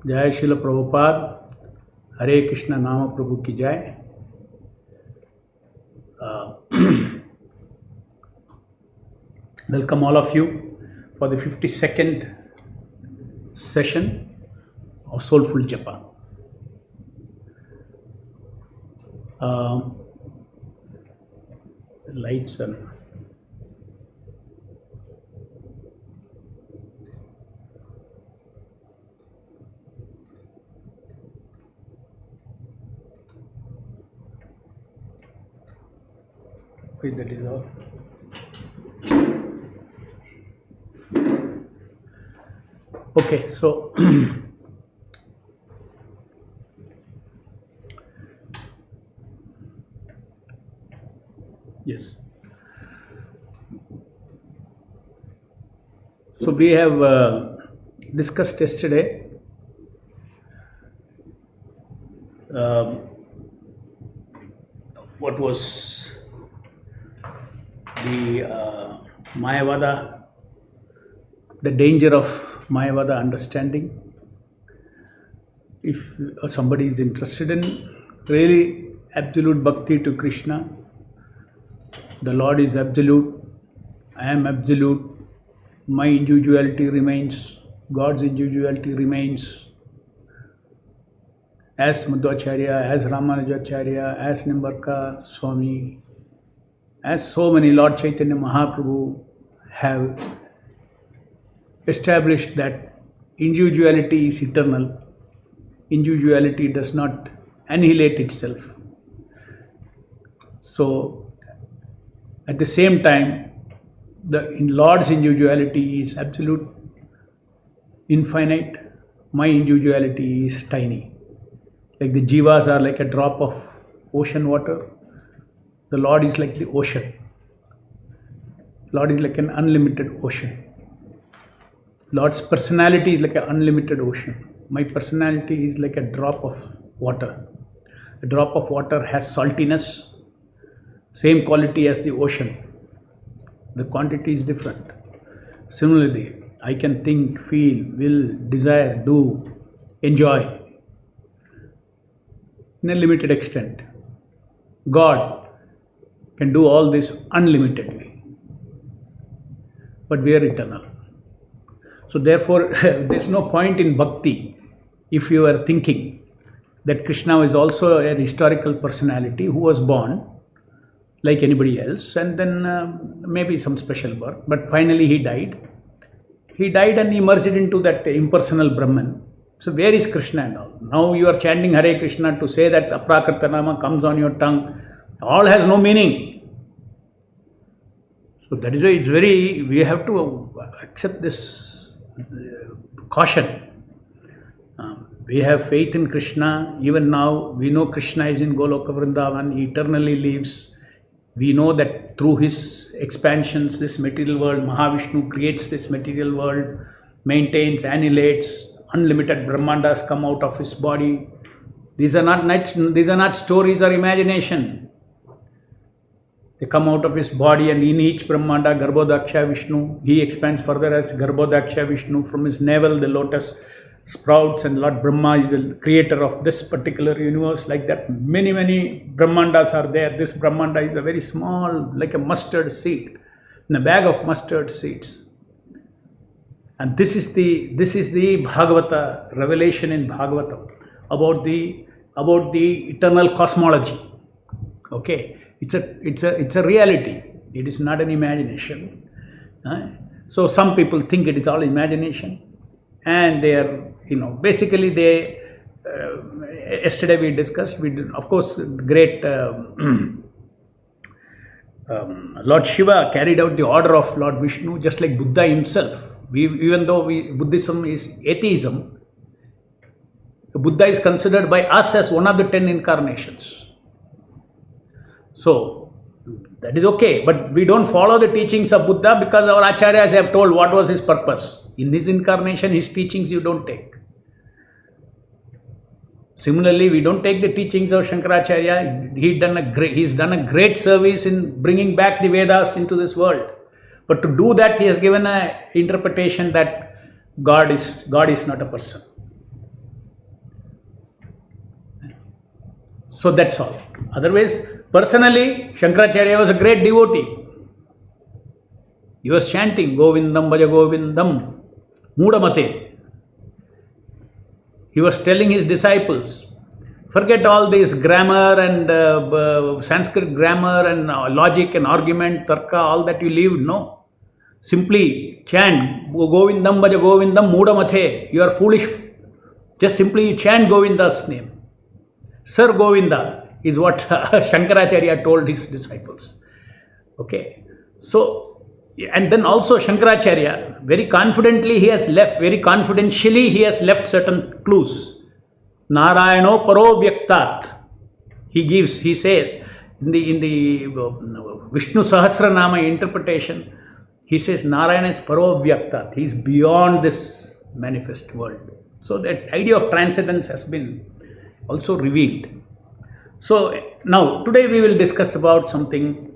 जय श्रील प्रभुपाद, हरे कृष्ण नाम प्रभु की जय. Welcome all of you for the 52nd session of Soulful Japa. Lights and that is all. Okay, so yes. So we have discussed yesterday what was the Mayavada, the danger of Mayavada understanding. If somebody is interested in really absolute bhakti to Krishna, the Lord is absolute, I am absolute, my individuality remains, God's individuality remains. As Madhvacharya, as Ramanujacharya, as Nimbarka Swami, as so many Lord Chaitanya Mahaprabhu have established that individuality is eternal, individuality does not annihilate itself. So, at the same time, the Lord's individuality is absolute, infinite, my individuality is tiny. Like the jivas are like a drop of ocean water, the Lord is like the ocean. Lord is like an unlimited ocean. Lord's personality is like an unlimited ocean. My personality is like a drop of water. A drop of water has saltiness, same quality as the ocean. The quantity is different. Similarly, I can think, feel, will, desire, do, enjoy in a limited extent. God can do all this unlimitedly. But we are eternal. So therefore, there is no point in bhakti if you are thinking that Krishna is also a historical personality who was born like anybody else and then maybe some special birth, but finally he died. He died and emerged into that impersonal Brahman. So where is Krishna and all? Now you are chanting Hare Krishna to say that Aprakrita Nama comes on your tongue. All has no meaning. So that is why it's we have to accept this caution. We have faith in Krishna. Even now, we know Krishna is in Goloka Vrindavan. He eternally lives. We know that through his expansions, this material world, Mahavishnu creates this material world, maintains, annihilates, unlimited Brahmandas come out of his body. These are not stories or imagination. They come out of his body, and in each Brahmanda, Garbhodaksha Vishnu, he expands further as Garbhodaksha Vishnu. From his navel, the lotus sprouts, and Lord Brahma is the creator of this particular universe. Like that, many Brahmandas are there. This Brahmanda is a very small, like a mustard seed, in a bag of mustard seeds. And this is the Bhagavata, revelation in Bhagavatam about the eternal cosmology. Okay. It's a reality. It is not an imagination. So some people think it is all imagination, and they are, basically they. Yesterday we discussed. We did, of course, great Lord Shiva carried out the order of Lord Vishnu, just like Buddha himself. Even though Buddhism is atheism, Buddha is considered by us as one of the 10 incarnations. So, that is okay, but we don't follow the teachings of Buddha because our acharyas have told what was his purpose. In this incarnation, his teachings you don't take. Similarly, we don't take the teachings of Shankaracharya. He's done a great service in bringing back the Vedas into this world. But to do that, he has given an interpretation that God is not a person. So that's all. Otherwise, personally, Shankaracharya was a great devotee. He was chanting Govindam Bhaja Govindam Mudamate. He was telling his disciples, forget all this grammar and Sanskrit grammar and logic and argument, tarka, all that you leave. No. Simply chant Govindam Bhaja Govindam Mudamate. You are foolish. Just simply chant Govinda's name. Sir Govinda is what Shankaracharya told his disciples. Okay. So, and then also Shankaracharya, very confidently he has left, very confidentially he has left certain clues. Narayano Paro Vyaktat. He says, in the Vishnu Sahasranama interpretation, he says Narayana is Paro Vyaktat. He is beyond this manifest world. So that idea of transcendence has been also revealed. So now today we will discuss about something,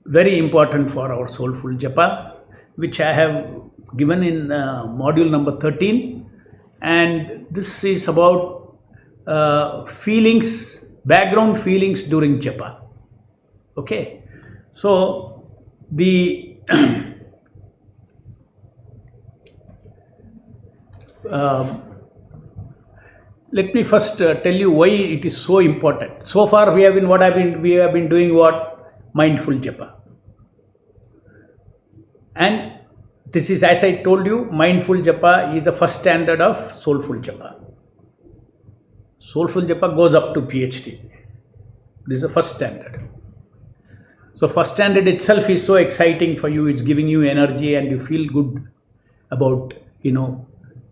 very important for our soulful japa, which I have given in module number 13, and this is about feelings, background feelings during japa. Okay, so the let me first tell you why it is so important. So far we have been doing what? Mindful japa. And this is, as I told you, mindful japa is the first standard of soulful japa. Soulful japa goes up to PhD. This is the first standard. So first standard itself is so exciting for you. It's giving you energy and you feel good about,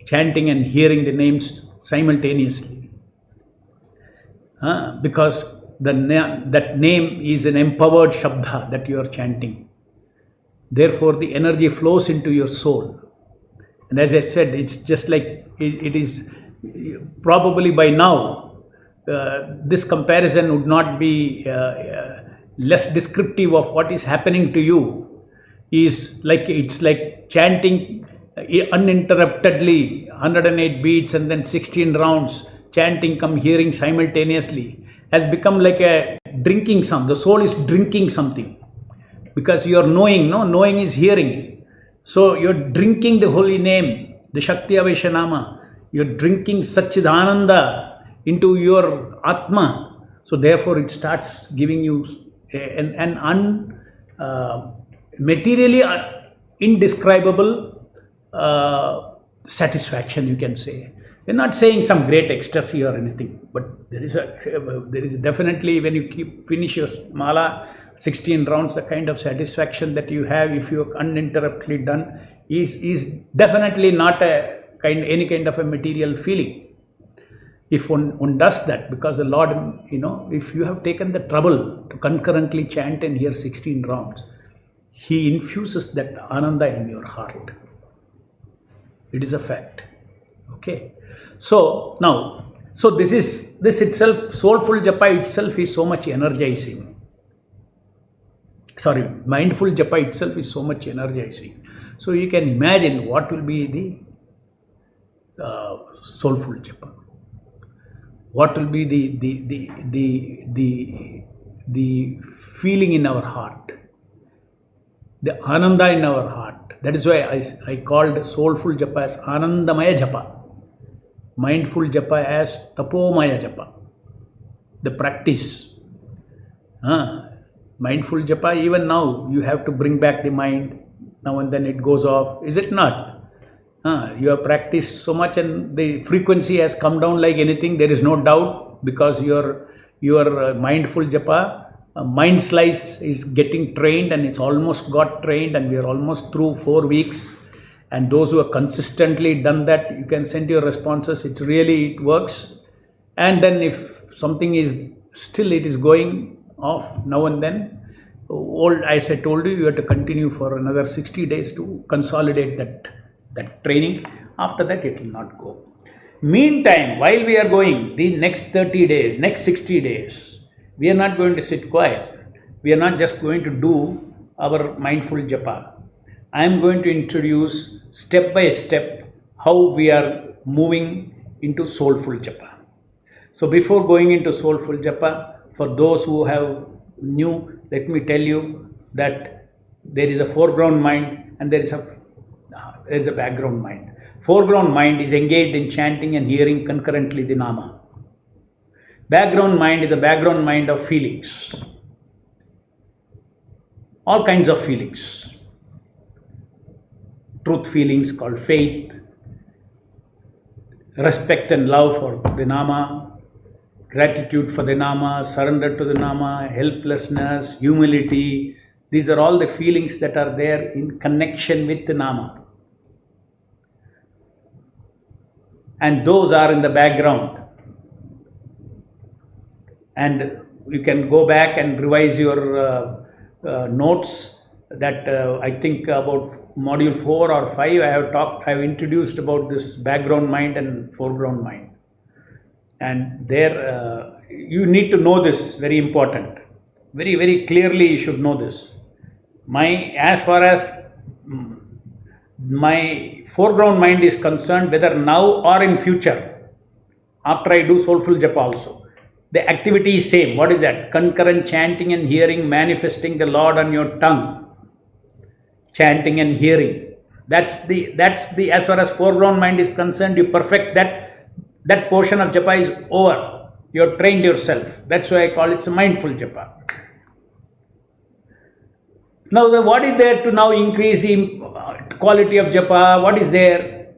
chanting and hearing the names simultaneously. Because that name is an empowered shabda that you are chanting. Therefore, the energy flows into your soul. And as I said, it's just like it is probably by now, this comparison would not be less descriptive of what is happening to you. It's like chanting uninterruptedly, 108 beats and then 16 rounds, chanting come hearing simultaneously, has become like a drinking something. The soul is drinking something. Because you are knowing, knowing is hearing. So you are drinking the holy name, the Shakti Avaishanama. You are drinking Satchidananda into your Atma. So therefore it starts giving you an materially indescribable satisfaction, you can say. We're not saying some great ecstasy or anything, but there is definitely, when you finish your mala, 16 rounds, the kind of satisfaction that you have if you have uninterruptedly done is definitely not any kind of a material feeling. If one does that, because the Lord, if you have taken the trouble to concurrently chant and hear 16 rounds, He infuses that ananda in your heart. It is a fact. Okay. So now, this itself, soulful japa itself is so much energizing. Mindful japa itself is so much energizing. So you can imagine what will be the soulful japa. What will be the feeling in our heart, the ananda in our heart. That is why I called soulful japa as anandamaya japa, mindful japa as tapomaya japa. The practice. Mindful japa, even now you have to bring back the mind. Now and then it goes off. Is it not? You have practiced so much and the frequency has come down like anything. There is no doubt, because your mindful japa, mind slice is getting trained, and it's almost got trained, and we are almost through 4 weeks. And those who have consistently done that, you can send your responses. It works. And then if something is still, it is going off now and then, as I told you, you have to continue for another 60 days to consolidate that training. After that, it will not go. Meantime, while we are going, the next 30 days, next 60 days, we are not going to sit quiet. We are not just going to do our mindful japa, I am going to introduce step by step how we are moving into soulful japa. So before going into soulful japa, for those who have new, let me tell you that there is a foreground mind and there is a background mind. Foreground mind is engaged in chanting and hearing concurrently the nama. Background mind is a background mind of feelings. All kinds of feelings. Truth feelings called faith, respect and love for the nama, gratitude for the nama, surrender to the nama, helplessness, humility. These are all the feelings that are there in connection with the nama. And those are in the background. And you can go back and revise your notes that I think about module 4 or 5 I have introduced about this background mind and foreground mind. And there you need to know this, very important. Very, very clearly you should know this. As far as my foreground mind is concerned, whether now or in future, after I do soulful japa also, the activity is same. What is that? Concurrent chanting and hearing, manifesting the Lord on your tongue. Chanting and hearing. That's the as far as foreground mind is concerned, you perfect that portion of japa is over. You have trained yourself. That's why I call it a mindful japa. Now, what is there to now increase the quality of japa? What is there?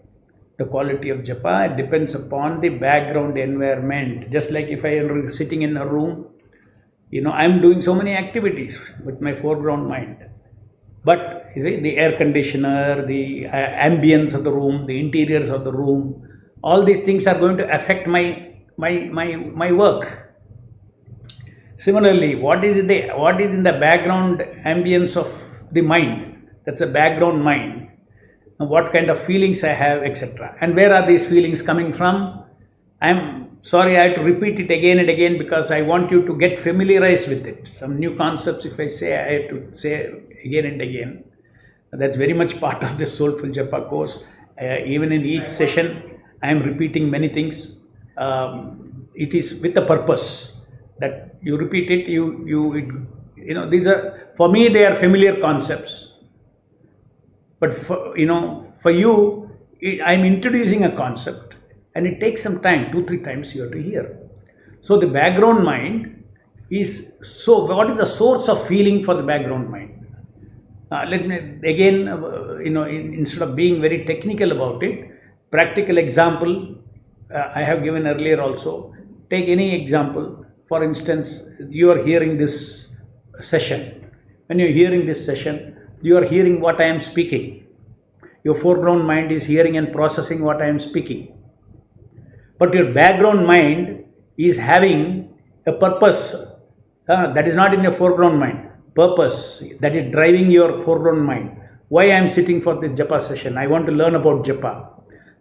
The quality of japa depends upon the background environment. Just like if I am sitting in a room, I am doing so many activities with my foreground mind. But you see, the air conditioner, the ambience of the room, the interiors of the room, all these things are going to affect my work. Similarly, what is in the background ambience of the mind? That's a background mind. What kind of feelings I have, etc. And where are these feelings coming from? I'm sorry, I have to repeat it again and again because I want you to get familiarized with it. Some new concepts, if I say, I have to say again and again. That's very much part of the Soulful Japa course. Even in each session, I am repeating many things. It is with a purpose that you repeat it. These are, for me, they are familiar concepts. But for you, I'm introducing a concept and it takes some time, 2-3 times you have to hear. So the background mind is, what is the source of feeling for the background mind? Let me again, instead of being very technical about it, practical example I have given earlier also. Take any example. For instance, you are hearing this session. When you are hearing this session, you are hearing what I am speaking. Your foreground mind is hearing and processing what I am speaking. But your background mind is having a purpose that is not in your foreground mind. Purpose that is driving your foreground mind. Why I am sitting for this japa session? I want to learn about japa.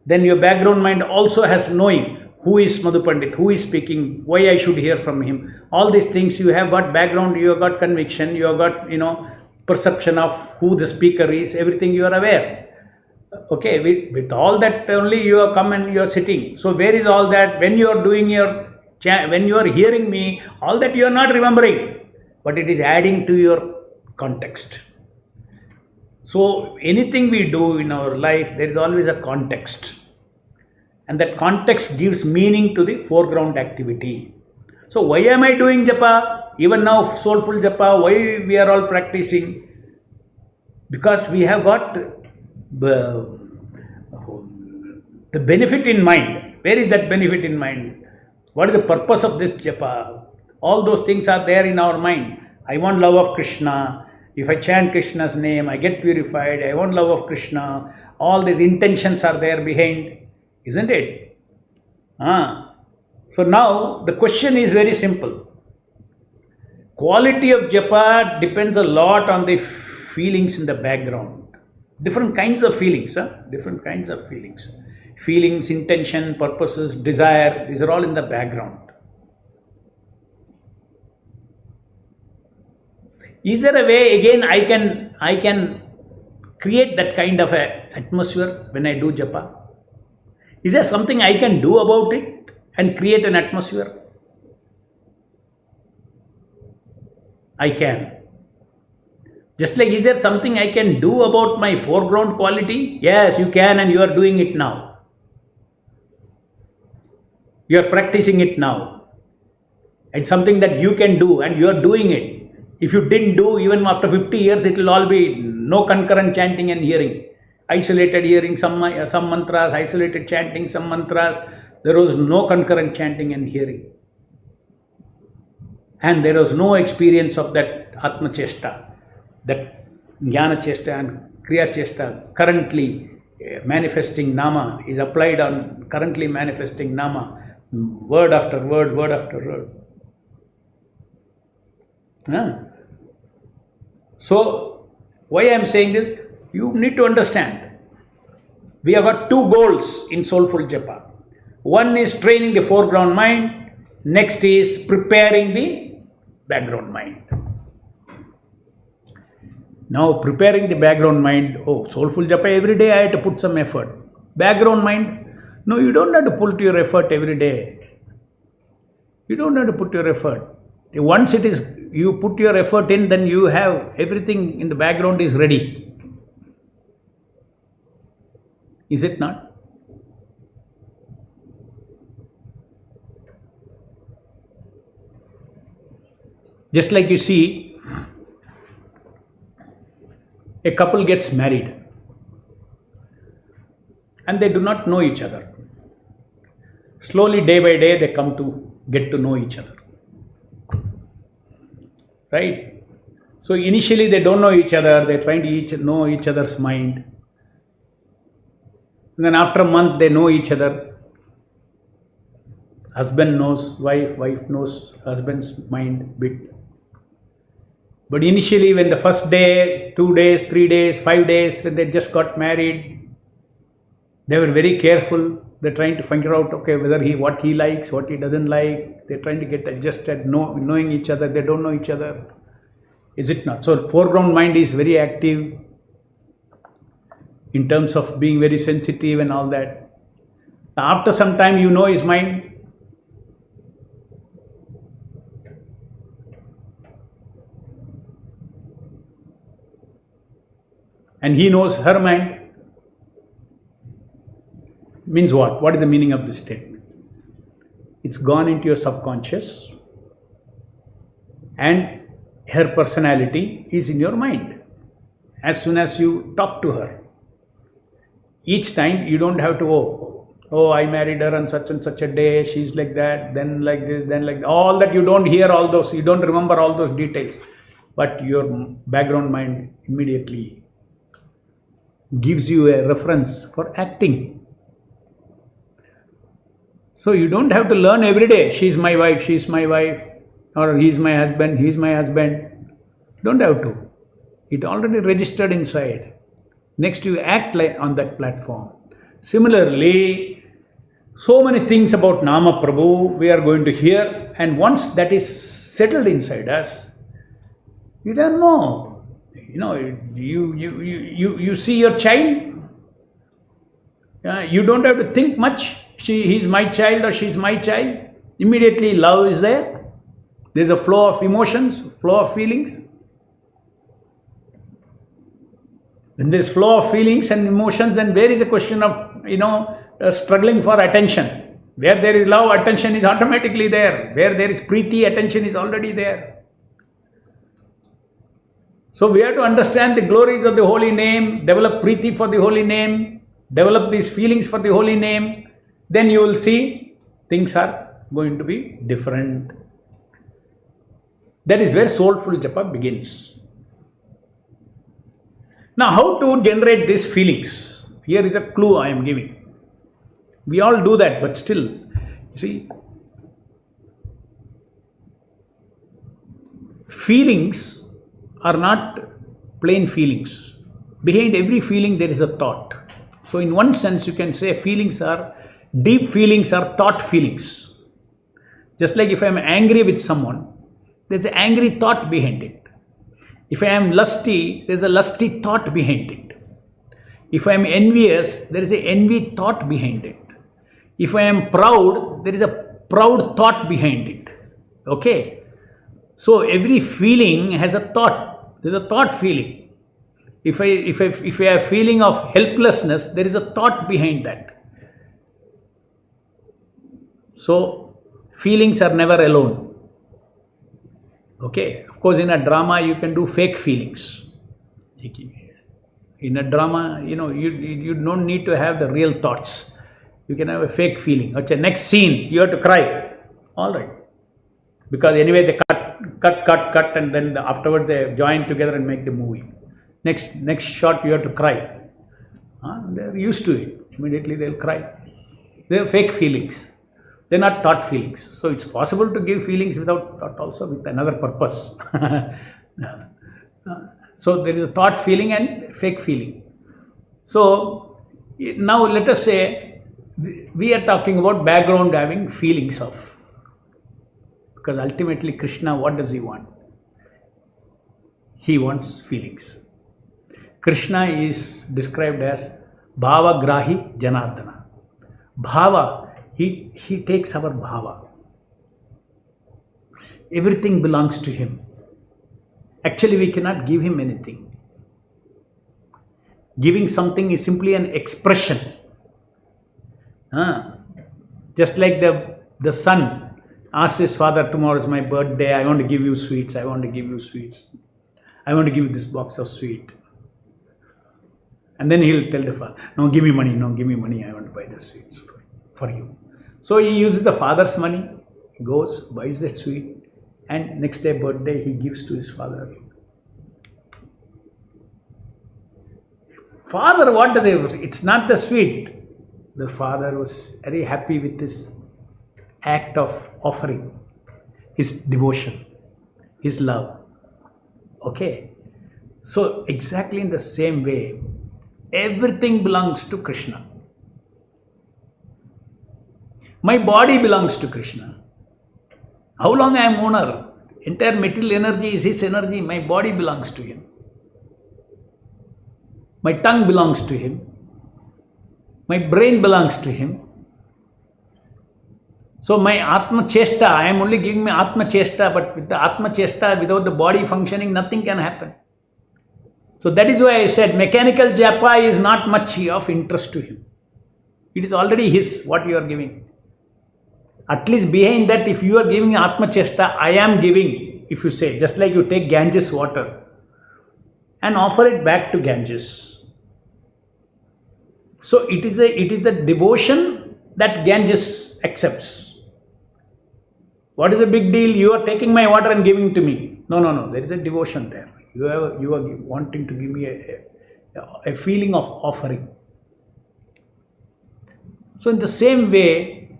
Then your background mind also has knowing who is Madhu Pandit, who is speaking, why I should hear from him. All these things, you have got background, you have got conviction, you have got perception of who the speaker is, everything you are aware. Okay, with all that only you have come and you are sitting. So where is all that? When you are doing when you are hearing me, all that you are not remembering, but it is adding to your context. So anything we do in our life, there is always a context. And that context gives meaning to the foreground activity. So why am I doing japa? Even now, soulful japa, why we are all practicing? Because we have got the benefit in mind. Where is that benefit in mind? What is the purpose of this japa? All those things are there in our mind. I want love of Krishna. If I chant Krishna's name, I get purified. I want love of Krishna. All these intentions are there behind. Isn't it? So now the question is very simple. Quality of japa depends a lot on the feelings in the background. Different kinds of feelings. Different kinds of feelings. Feelings, intention, purposes, desire. These are all in the background. Is there a way again I can create that kind of a atmosphere when I do japa? Is there something I can do about it and create an atmosphere? I can. Just like, is there something I can do about my foreground quality? Yes, you can, and you are doing it now. You are practicing it now. It's something that you can do, and you are doing it. If you didn't do, even after 50 years, it will all be no concurrent chanting and hearing. Isolated hearing, some mantras, isolated chanting, some mantras. There was no concurrent chanting and hearing. And there was no experience of that Atma Chesta, that Jnana Chesta and Kriya Chesta currently manifesting Nama is applied on currently manifesting Nama, word after word, word after word. So, why I am saying this? You need to understand. We have got two goals in Soulful Japa. One is training the foreground mind. Next is preparing the background mind. Now, preparing the background mind. Oh, Soulful Japa, every day I have to put some effort. Background mind. No, you don't have to put your effort every day. You don't have to put your effort. Once it is, you put your effort in, then you have everything in the background is ready. Is it not? Just like you see, a couple gets married and they do not know each other. Slowly, day by day, they come to get to know each other. Right? So initially they don't know each other, they're trying to know each other's mind. And then after a month they know each other. Husband knows wife, wife knows husband's mind bit. But initially when the first day, 2 days, 3 days, 5 days, when they just got married, they were very careful. They're trying to figure out, okay, whether what he likes, what he doesn't like. They're trying to get adjusted, knowing each other. They don't know each other. Is it not? So foreground mind is very active in terms of being very sensitive and all that. After some time, you know his mind. And he knows her mind. Means what? What is the meaning of this statement? It's gone into your subconscious and her personality is in your mind. As soon as you talk to her, each time you don't have to, I married her on such and such a day, she's like that, then like this, then like that. All that you don't hear all those, you don't remember all those details. But your background mind immediately gives you a reference for acting. So you don't have to learn every day, she's my wife, or he's my husband, he's my husband. Don't have to. It already registered inside. Next you act like on that platform. Similarly, so many things about Nama Prabhu we are going to hear, and once that is settled inside us, you don't know. You see your child, you don't have to think much. He's my child or she's my child. Immediately love is there. There's a flow of emotions, flow of feelings. When there's flow of feelings and emotions, then where is a question of, struggling for attention? Where there is love, attention is automatically there. Where there is preeti, attention is already there. So we have to understand the glories of the holy name, develop preeti for the holy name, develop these feelings for the holy name. Then you will see things are going to be different. That is where Soulful Japa begins. Now, how to generate these feelings? Here is a clue I am giving. We all do that, but still, you see, feelings are not plain feelings. Behind every feeling, there is a thought. So, in one sense, you can say deep feelings are thought feelings. Just like if I am angry with someone, there's an angry thought behind it. If I am lusty, there is a lusty thought behind it. If I am envious, there is a envy thought behind it. If I am proud, there is a proud thought behind it. Okay? So every feeling has a thought. There is a thought feeling. If I have a feeling of helplessness, there is a thought behind that. So feelings are never alone. Okay? Of course, in a drama, you can do fake feelings. In a drama, you don't need to have the real thoughts. You can have a fake feeling. Okay, next scene, you have to cry. All right. Because anyway, they cut, and then afterwards they join together and make the movie. Next shot, you have to cry. They're used to it. Immediately they'll cry. They're fake feelings. They're not thought feelings. So it's possible to give feelings without thought also, with another purpose. So there is a thought feeling and fake feeling. So now let us say we are talking about background having feelings of. Because ultimately Krishna, what does he want? He wants feelings. Krishna is described as Bhava Grahi Janardana. Bhava, he takes our bhava. Everything belongs to him. Actually, we cannot give him anything. Giving something is simply an expression. Just like the son asks his father, tomorrow is my birthday, I want to give you sweets, I want to give you sweets. I want to give you this box of sweet. And then he'll tell the father, no, give me money, I want to buy the sweets for you. So he uses the father's money, goes, buys that sweet, and next day birthday he gives to his father. Father, what does he? It's not the sweet. The father was very happy with this act of offering, his devotion, his love. Okay. So exactly in the same way, everything belongs to Krishna. My body belongs to Krishna. How long I am owner? Entire material energy is his energy. My body belongs to him. My tongue belongs to him. My brain belongs to him. So my Atma Chesta, I am only giving my Atma Chesta, but with the Atma Chesta, without the body functioning, nothing can happen. So that is why I said mechanical japa is not much of interest to him. It is already his, what you are giving. At least behind that, if you are giving Atma Chesta, I am giving, if you say, just like you take Ganges water and offer it back to Ganges. So it is the devotion that Ganges accepts. What is the big deal? You are taking my water and giving to me. No. There is a devotion there. You are wanting to give me a feeling of offering. So in the same way,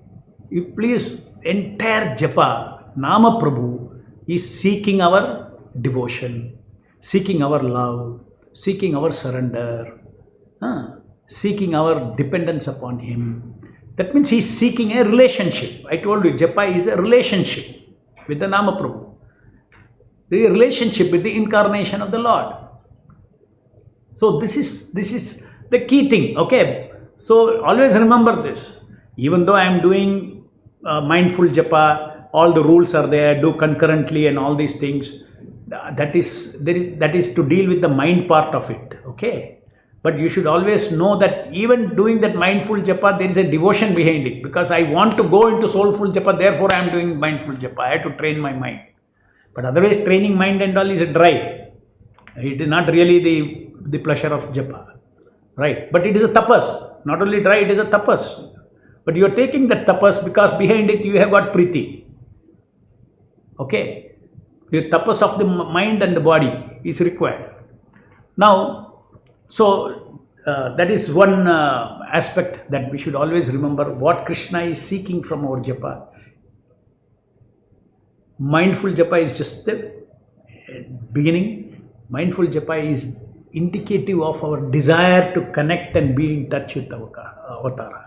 you please, entire japa, Nama Prabhu is seeking our devotion, seeking our love, seeking our surrender, seeking our dependence upon him. That means he is seeking a relationship. I told you, japa is a relationship with the Nama Prabhu. The relationship with the incarnation of the Lord. So this is the key thing. Okay. So always remember this. Even though I am doing mindful japa, all the rules are there, do concurrently and all these things. That is to deal with the mind part of it. Okay. But you should always know that even doing that mindful japa, there is a devotion behind it. Because I want to go into soulful japa, therefore I am doing mindful japa. I have to train my mind. But otherwise, training mind and all is a dry. It is not really the pleasure of japa. Right? But it is a tapas. Not only dry, it is a tapas. But you are taking that tapas because behind it you have got priti. Okay? The tapas of the mind and the body is required. Now, so that is one aspect that we should always remember, what Krishna is seeking from our japa. Mindful japa is just the beginning. Mindful japa is indicative of our desire to connect and be in touch with Avatara.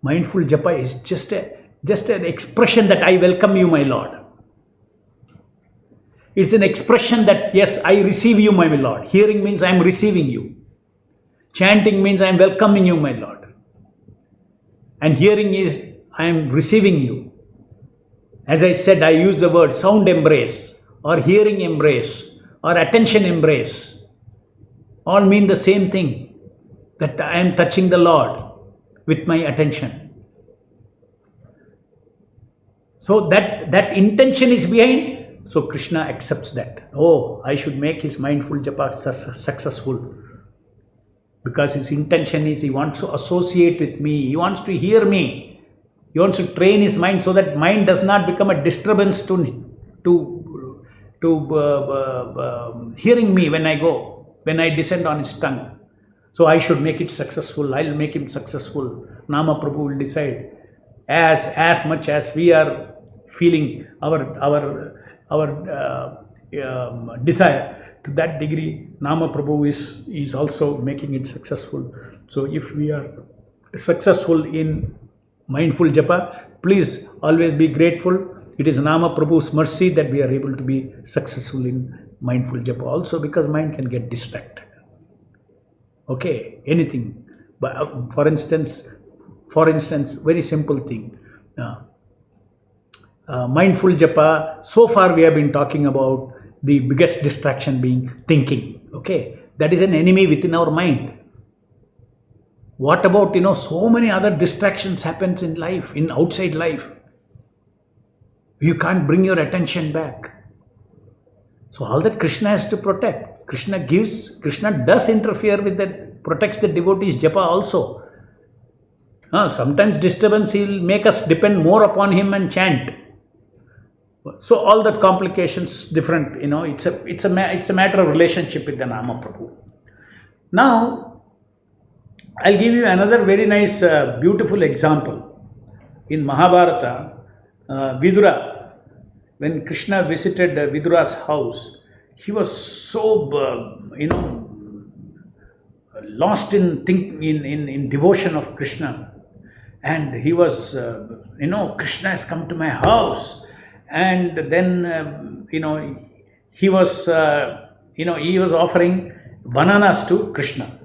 Mindful japa is just an expression that I welcome you, my Lord. It's an expression that, yes, I receive you, my Lord. Hearing means I am receiving you. Chanting means I am welcoming you, my Lord. And hearing is I am receiving you. As I said, I use the word sound embrace or hearing embrace or attention embrace. All mean the same thing, that I am touching the Lord with my attention. So that intention is behind. So Krishna accepts that. Oh, I should make his mindful japa successful. Because his intention is he wants to associate with me. He wants to hear me. He wants to train his mind so that mind does not become a disturbance to hearing me when I descend on his tongue. So I should make it successful. I'll make him successful. Nama Prabhu will decide. As much as we are feeling our desire, to that degree, Nama Prabhu is also making it successful. So if we are successful in mindful japa, please always be grateful. It is Nama Prabhu's mercy that we are able to be successful in mindful japa also, because mind can get distracted. Okay, anything. But for instance, very simple thing. Mindful japa, so far we have been talking about the biggest distraction being thinking. Okay, that is an enemy within our mind. What about, so many other distractions happens in life, in outside life. You can't bring your attention back. So all that Krishna has to protect. Krishna does interfere with that, protects the devotees' japa also. Sometimes disturbance, he will make us depend more upon him and chant. So all that complications different, it's a matter of relationship with the Nama Prabhu. Now, I'll give you another very nice, beautiful example. In Mahabharata, Vidura, when Krishna visited Vidura's house, he was so, lost in devotion of Krishna. And he was, Krishna has come to my house. And then, he was offering bananas to Krishna.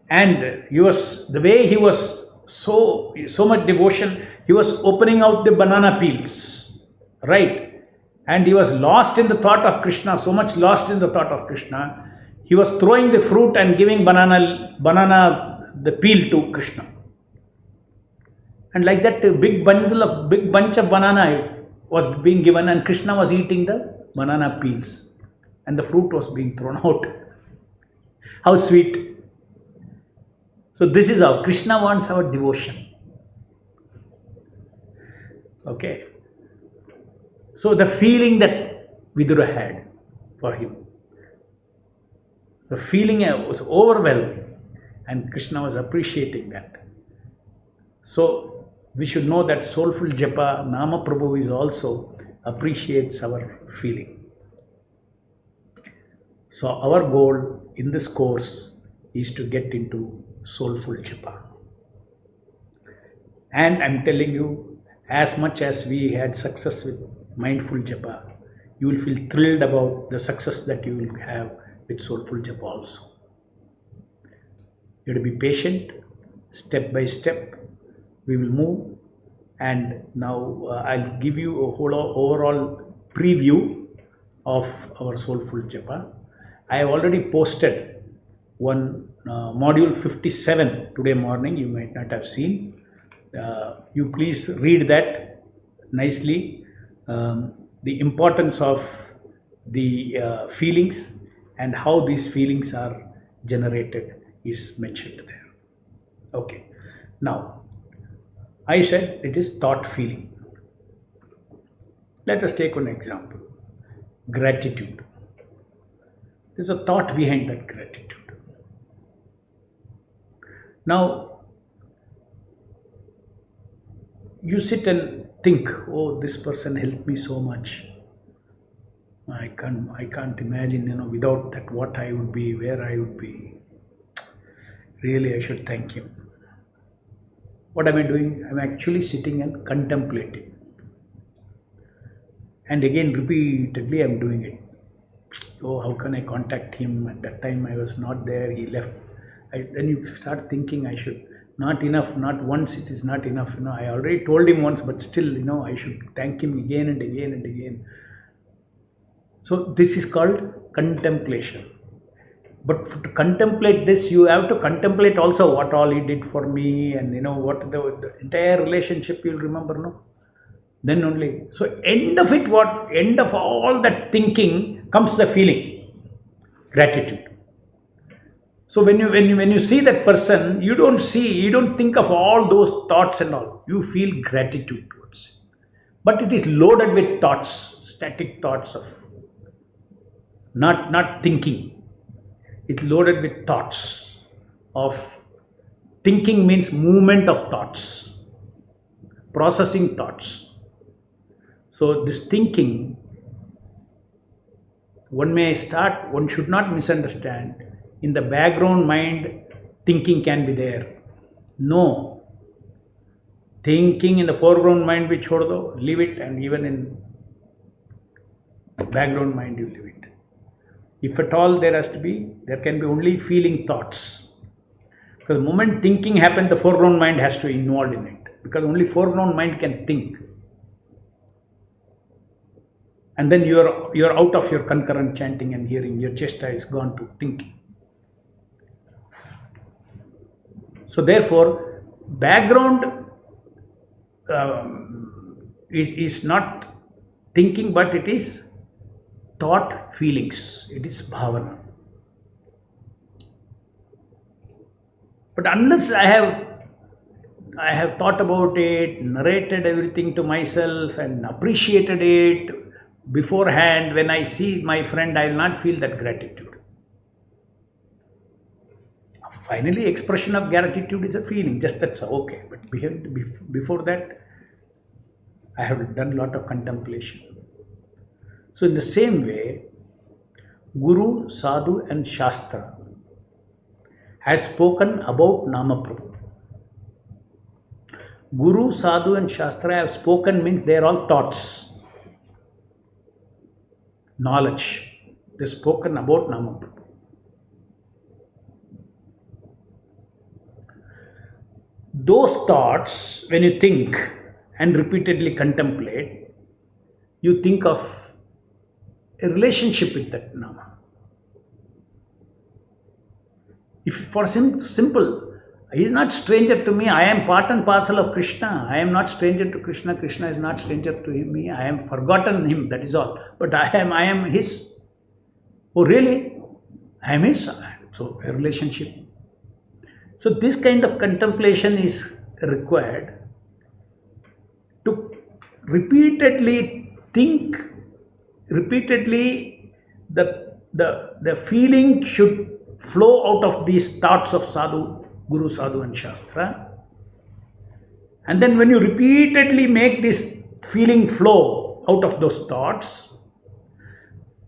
And the way he was so much devotion, he was opening out the banana peels, right? And he was lost in the thought of Krishna, so much lost in the thought of Krishna. He was throwing the fruit and giving the peel to Krishna. And like that, a big bunch of banana was being given, and Krishna was eating the banana peels, and the fruit was being thrown out. How sweet. So this is how Krishna wants our devotion. Okay. So the feeling that Vidura had for him, the feeling was overwhelming, and Krishna was appreciating that. So we should know that soulful japa, Nama Prabhu is also appreciates our feeling. So our goal in this course is to get into soulful japa. And I'm telling you, as much as we had success with mindful japa, you will feel thrilled about the success that you will have with soulful japa also. You have to be patient, step by step. We will move, and now I'll give you a whole overall preview of our soulful japa. I have already posted one module 57 today morning. You might not have seen. You please read that nicely. The importance of the feelings and how these feelings are generated is mentioned there. Okay. Now, I said it is thought feeling. Let us take one example. Gratitude. There's a thought behind that gratitude. Now, you sit and think, oh, this person helped me so much. I can't imagine, without that what I would be, where I would be. Really, I should thank him. What am I doing? I'm actually sitting and contemplating. And again, repeatedly, I'm doing it. Oh, how can I contact him? At that time, I was not there. He left. Then you start thinking, I should. Not enough. Not once. It is not enough. I already told him once, but still, I should thank him again and again and again. So this is called contemplation. But to contemplate this, you have to contemplate also what all he did for me, and what the entire relationship you'll remember, no? Then only. So end of it, end of all that thinking comes the feeling, gratitude. So when you see that person, you don't think of all those thoughts and all. You feel gratitude towards it. But it is loaded with thoughts, static thoughts of not thinking. It's loaded with thoughts of thinking means movement of thoughts, processing thoughts. So this thinking, one should not misunderstand. In the background mind, thinking can be there. No. Thinking in the foreground mind, we chhod do, leave it, and even in background mind, you leave it. If at all there can be only feeling thoughts. Because the moment thinking happens, the foreground mind has to involve in it. Because only foreground mind can think. And then you're out of your concurrent chanting and hearing. Your chesta is gone to thinking. So therefore, background is not thinking, but it is thought, feelings. It is bhavana. But unless I have thought about it, narrated everything to myself and appreciated it beforehand, when I see my friend, I will not feel that gratitude. Finally, expression of gratitude is a feeling, just that's okay. But before that, I have done a lot of contemplation. So in the same way, Guru, Sadhu and Shastra has spoken about Namaprabhu. Guru, Sadhu and Shastra have spoken means they are all thoughts, knowledge. They have spoken about Namaprabhu. Those thoughts, when you think and repeatedly contemplate, you think of a relationship with that Nama. If for simple, he is not stranger to me. I am part and parcel of Krishna. I am not stranger to Krishna. Krishna is not stranger to me. I am forgotten him. That is all. But I am his. Oh, really? I am his. So a relationship. So this kind of contemplation is required to repeatedly think, repeatedly the feeling should flow out of these thoughts of Sadhu, Guru, Sadhu and Shastra. And then when you repeatedly make this feeling flow out of those thoughts,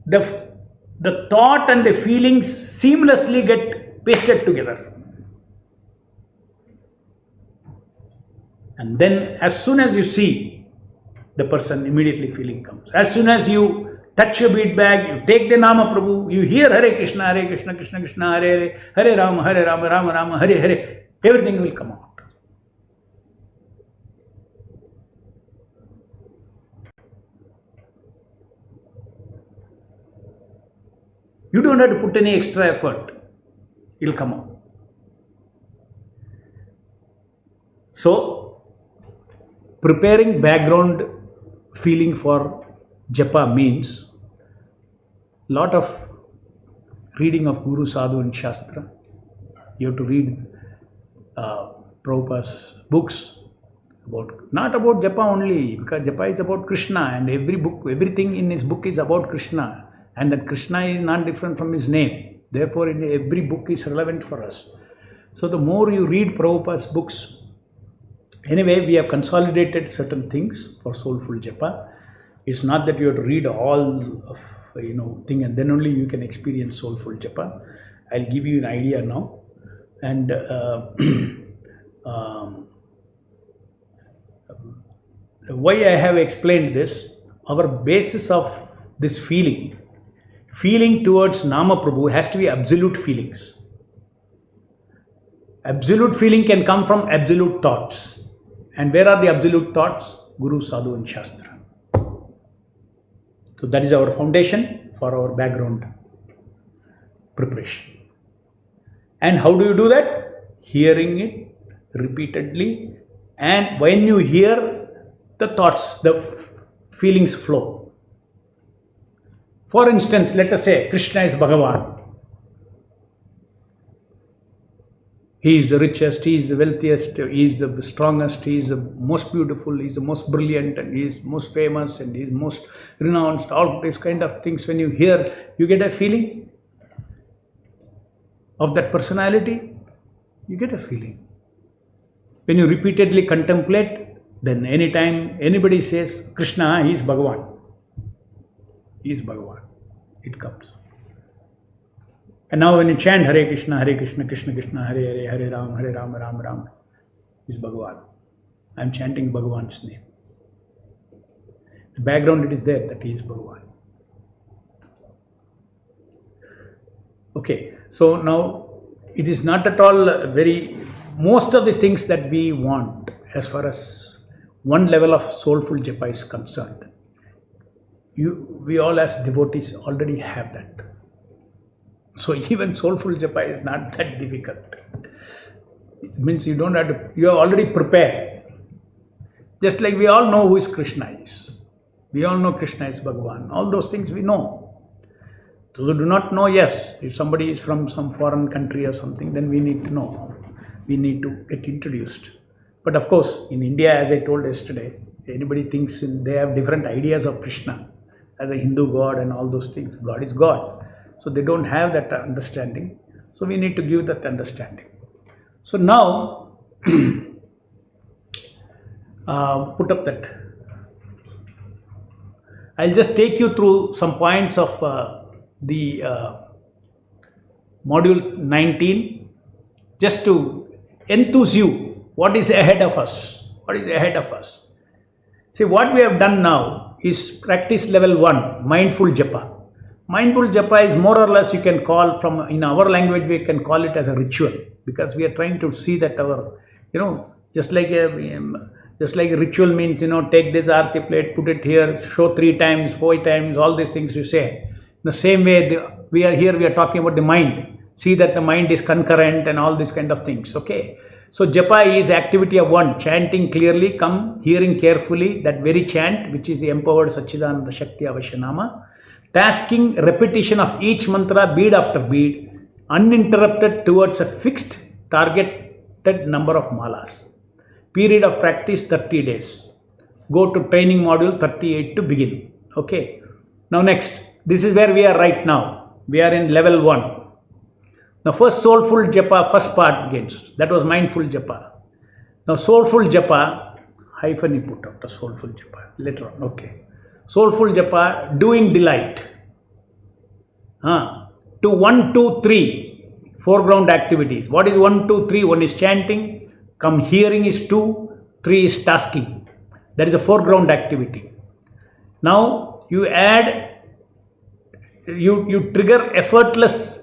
the thought and the feelings seamlessly get pasted together. And then as soon as you see the person, immediately feeling comes. As soon as you touch your bead bag, you take the Nama Prabhu, you hear Hare Krishna, Krishna Krishna, Hare Hare, Hare Rama, Rama Rama, Hare Hare, everything will come out. You don't have to put any extra effort. It will come out. So, preparing background feeling for japa means lot of reading of Guru, Sadhu and Shastra. You have to read Prabhupada's books not about japa only, because japa is about Krishna, and everything in his book is about Krishna, and that Krishna is not different from his name. Therefore, every book is relevant for us. So the more you read Prabhupada's books, anyway, we have consolidated certain things for soulful japa. It's not that you have to read all of thing and then only you can experience soulful japa. I'll give you an idea now. And why I have explained this, our basis of this feeling towards Nama Prabhu has to be absolute feelings. Absolute feeling can come from absolute thoughts. And where are the absolute thoughts? Guru, Sadhu and Shastra. So that is our foundation for our background preparation. And how do you do that? Hearing it repeatedly, and when you hear, the thoughts, the feelings flow. For instance, let us say Krishna is Bhagavan. He is the richest, he is the wealthiest, he is the strongest, he is the most beautiful, he is the most brilliant, and he is most famous, and he is most renounced. All these kind of things, when you hear, you get a feeling of that personality. You get a feeling. When you repeatedly contemplate, then anytime anybody says Krishna, he is Bhagavan. He is Bhagavan. It comes. And now when you chant Hare Krishna, Krishna Krishna, Hare Hare, Hare Ram, Ram Ram, is Bhagavan. I am chanting Bhagavan's name. The background, it is there that he is Bhagavan. Okay, so now it is not at all most of the things that we want as far as one level of soulful japa is concerned. We all as devotees already have that. So even soulful japa is not that difficult. It means you don't have to, you are already prepared. Just like we all know who is Krishna is. We all know Krishna is Bhagavan. All those things we know. Those who do not know, yes, if somebody is from some foreign country or something, then we need to know. We need to get introduced. But of course, in India, as I told yesterday, anybody thinks they have different ideas of Krishna as a Hindu god and all those things. God is God. So they don't have that understanding. So we need to give that understanding. So now, put up that. I'll just take you through some points of the module 19, just to enthuse you what is ahead of us. What is ahead of us? See, what we have done now is practice level 1, mindful japa. Mindful japa is more or less, you can call from, in our language, we can call it as a ritual, because we are trying to see that our, just like a ritual means, take this aarti plate, put it here, show 3 times, 4 times, all these things you say. In the same way, we are talking about the mind. See that the mind is concurrent and all these kind of things, okay? So japa is activity of 1, chanting clearly, hearing carefully, that very chant, which is the empowered Satchidananda Shakti Avashyanama. Tasking repetition of each mantra bead after bead, uninterrupted towards a fixed targeted number of malas. Period of practice 30 days. Go to training module 38 to begin. Okay. Now next, this is where we are right now. We are in level 1. Now first soulful japa, first part begins. That was mindful japa. Now soulful japa, hyphen you put after soulful japa later on. Okay. Soulful japa, doing delight. 2, 1, 2, 3, foreground activities. What is 1, 2, 3? 1 is chanting, hearing is 2, 3 is tasking. That is a foreground activity. Now you add, you trigger effortless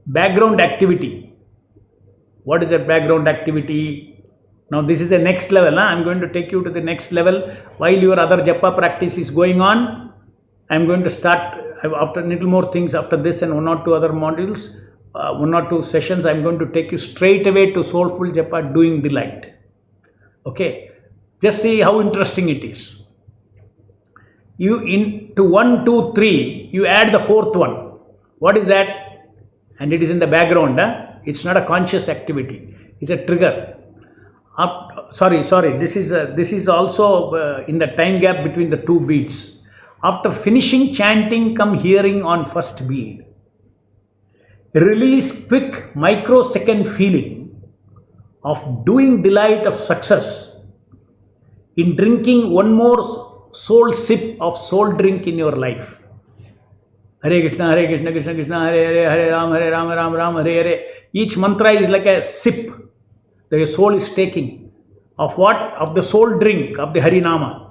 background activity. What is that background activity? Now this is the next level. I am going to take you to the next level. While your other japa practice is going on, I am going to start after little more things after this and 1 or 2 other modules, 1 or 2 sessions. I am going to take you straight away to soulful japa, doing delight. Okay, just see how interesting it is. You to 1, 2, 3, you add the 4th one. What is that? And it is in the background. It's not a conscious activity. It's a trigger. Sorry. This is also in the time gap between the 2 beats. After finishing chanting, hearing on first bead. Release quick microsecond feeling of doing delight of success in drinking 1 more soul sip of soul drink in your life. Hare Krishna, Krishna Krishna, Hare Hare, Hare Ram, Ram Ram, Hare Hare. Each mantra is like a sip that your soul is taking. Of what? Of the soul drink of the Harinama.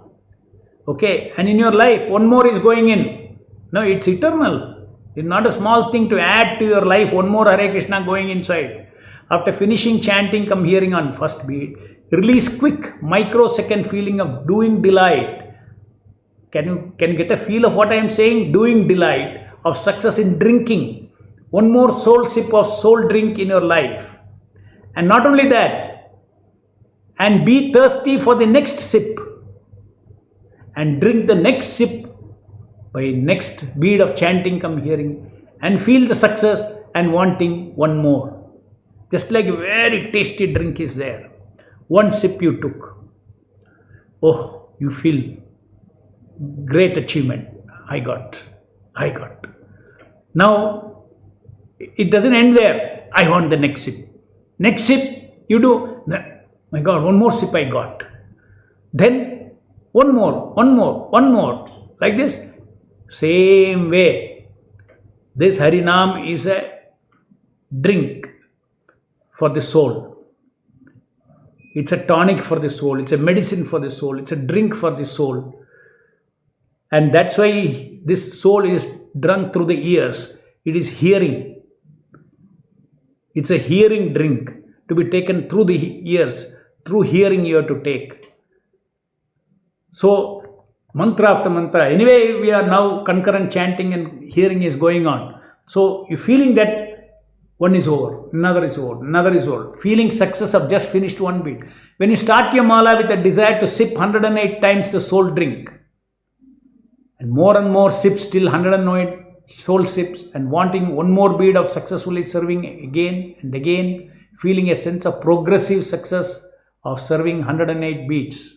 Okay, and in your life, one more is going in. No, it's eternal. It's not a small thing to add to your life, one more Hare Krishna going inside. After finishing chanting, come hearing on first beat, release quick microsecond feeling of doing delight. Can you get a feel of what I am saying? Doing delight of success in drinking. One more soul sip of soul drink in your life. And not only that, and be thirsty for the next sip. And drink the next sip by next bead of chanting come hearing. And feel the success and wanting one more. Just like a very tasty drink is there. One sip you took. Oh, you feel great achievement. I got. Now, it doesn't end there. I want the next sip. Next sip, you do. My God, one more sip I got. Then, one more. Like this. Same way. This Harinam is a drink for the soul. It's a tonic for the soul. It's a medicine for the soul. It's a drink for the soul. And that's why this soul is drunk through the ears. It is hearing. It's a hearing drink to be taken through the ears. Through hearing you have to take. So, mantra after mantra. Anyway, we are now concurrent chanting and hearing is going on. So, you're feeling that one is over, another is over. Feeling success of just finished one beat. When you start your mala with a desire to sip 108 times the soul drink, and more sips till 108 soul sips, and wanting one more bead of successfully serving again and again, feeling a sense of progressive success of serving 108 beats.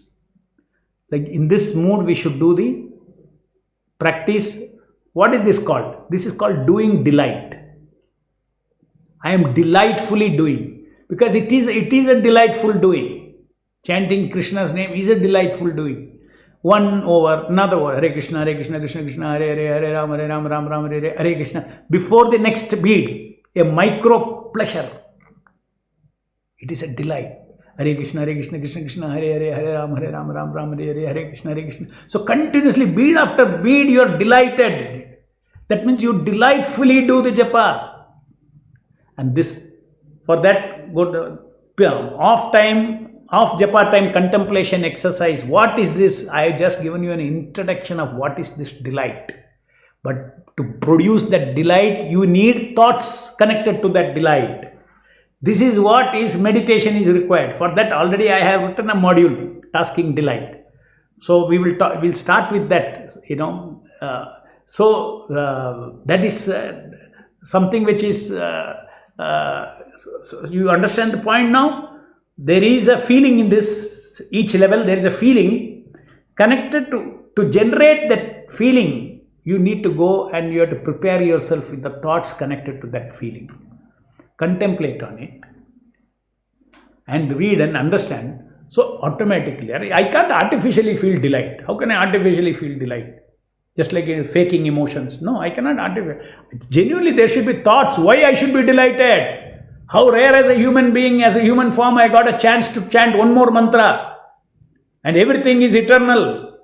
Like in this mood, we should do the practice. What is this called? This is called doing delight. I am delightfully doing, because it is a delightful doing. Chanting Krishna's name is a delightful doing. One over, another over, Hare Krishna, Krishna Krishna, Hare Hare, Hare Ram, Ram Ram, Hare Krishna. Before the next beat, a micro pleasure. It is a delight. Hare Krishna, Krishna Krishna, Hare Hare, Hare Ram, Ram Ram, Hare Hare, Hare Krishna. So continuously, beat after beat, you are delighted. That means you delightfully do the japa. And this, for that, good off japa time contemplation exercise. What is this? I have just given you an introduction of what is this delight. But to produce that delight, you need thoughts connected to that delight. This is what is meditation is required. For that, already I have written a module, tasking delight. So we'll start with that. That is something which is. So you understand the point now? There is a feeling in this, each level there is a feeling connected to generate that feeling. You need to go and you have to prepare yourself with the thoughts connected to that feeling. Contemplate on it and read and understand. So automatically, I can't artificially feel delight. How can I artificially feel delight? Just like faking emotions. No, I cannot artificially. Genuinely, there should be thoughts. Why I should be delighted? How rare as a human being, as a human form, I got a chance to chant one more mantra. And everything is eternal.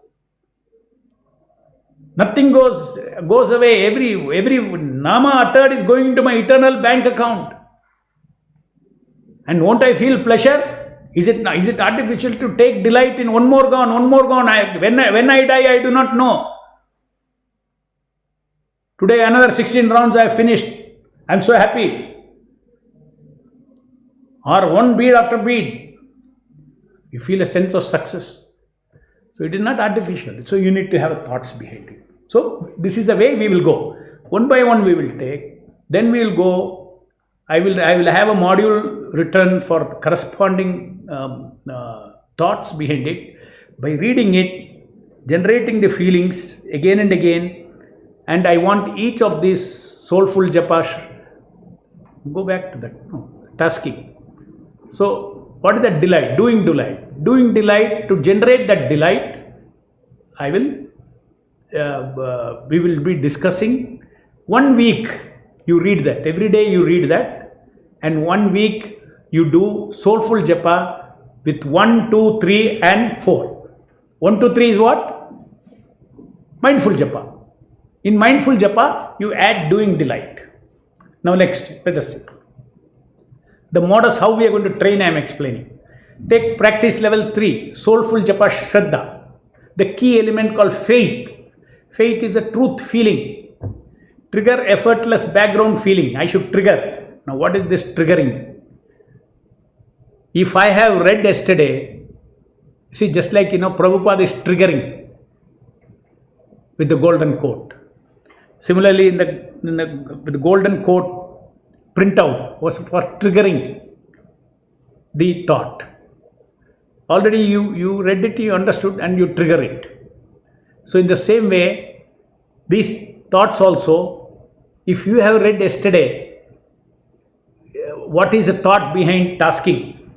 Nothing goes away. Every nama uttered is going into my eternal bank account. And won't I feel pleasure? Is it artificial to take delight in one more gone? When I die, I do not know. Today, another 16 rounds I have finished. I am so happy. Or one bead after bead, you feel a sense of success. So it is not artificial. So you need to have thoughts behind it. So this is the way we will go. One by one we will take. Then we will go. I will have a module written for corresponding thoughts behind it. By reading it, generating the feelings again and again. And I want each of these soulful japas, go back to that, tasking. So, what is that delight? Doing delight. Doing delight, to generate that delight, we will be discussing. 1 week, you read that. Every day you read that. And 1 week, you do soulful japa with 1, 2, 3 and 4. 1, 2, 3 is what? Mindful japa. In mindful japa, you add doing delight. Now next, let us see. The modus how we are going to train, I am explaining. Take practice level 3, soulful japa shraddha. The key element called faith. Faith is a truth feeling. Trigger effortless background feeling. I should trigger. Now what is this triggering? If I have read yesterday, see, just like Prabhupada is triggering with the golden quote. Similarly, with the golden quote printout was for triggering the thought. Already you read it, you understood, and you trigger it. So in the same way, these thoughts also, if you have read yesterday, what is the thought behind tasking?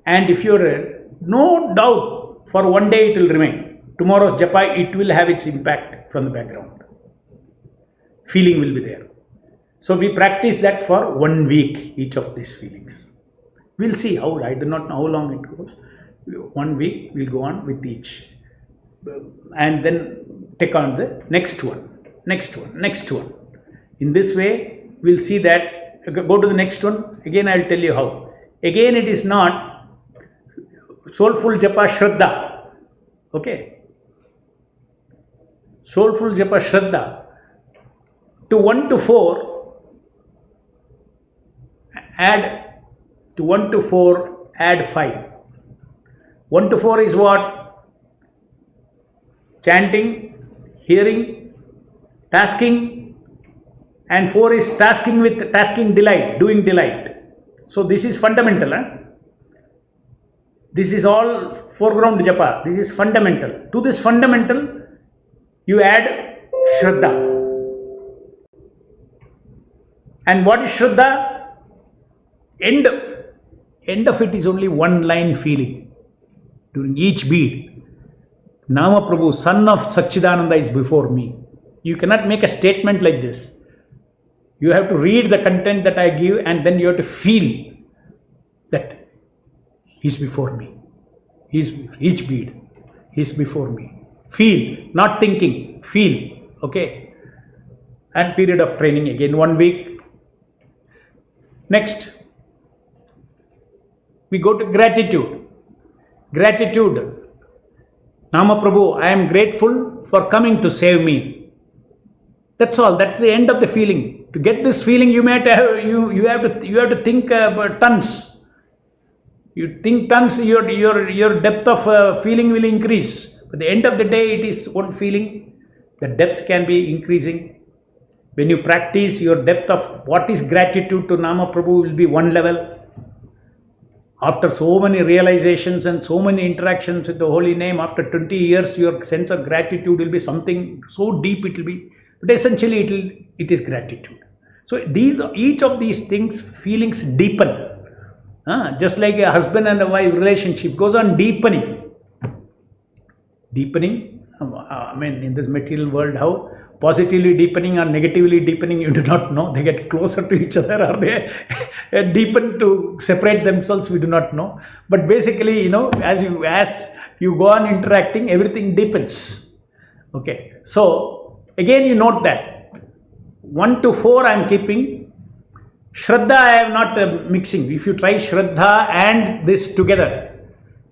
And if you read, no doubt for one day it will remain. Tomorrow's japa, it will have its impact from the background. Feeling will be there. So we practice that for 1 week, each of these feelings. We'll see how, I do not know how long it goes. 1 week we'll go on with each. And then take on the next one, next one, next one. In this way, we'll see that, go to the next one, again I'll tell you how. Again it is not soulful japa shraddha, okay. Soulful japa shraddha. To 1 to 4, add 5. 1 to 4 is what? Chanting, hearing, tasking, and 4 is tasking with tasking delight, doing delight. So this is fundamental. This is all foreground japa. This is fundamental. To this fundamental, you add shraddha. And what is shraddha? End of it is only one line feeling. During each bead, Nama Prabhu, son of Satchidananda, is before me. You cannot make a statement like this. You have to read the content that I give, and then you have to feel that He's before me. He's each bead. He's before me. Feel, not thinking. Feel. Okay. And period of training again 1 week. Next, we go to gratitude. Gratitude. Nama Prabhu, I am grateful for coming to save me. That's all. That's the end of the feeling. To get this feeling, you have to think tons. You think tons, your depth of feeling will increase. At the end of the day, it is one feeling. The depth can be increasing. When you practice, your depth of what is gratitude to Nama Prabhu will be one level. After so many realizations and so many interactions with the holy name, after 20 years, your sense of gratitude will be something so deep it will be. But essentially, it is gratitude. So each of these things, feelings deepen. Just like a husband and a wife relationship goes on deepening. Deepening, in this material world, how? Positively deepening or negatively deepening, you do not know. They get closer to each other, or they deepen to separate themselves, we do not know. But basically, as you go on interacting, everything deepens. Okay. So again, you note that 1 to 4 I am keeping. Shraddha I am not mixing. If you try Shraddha and this together,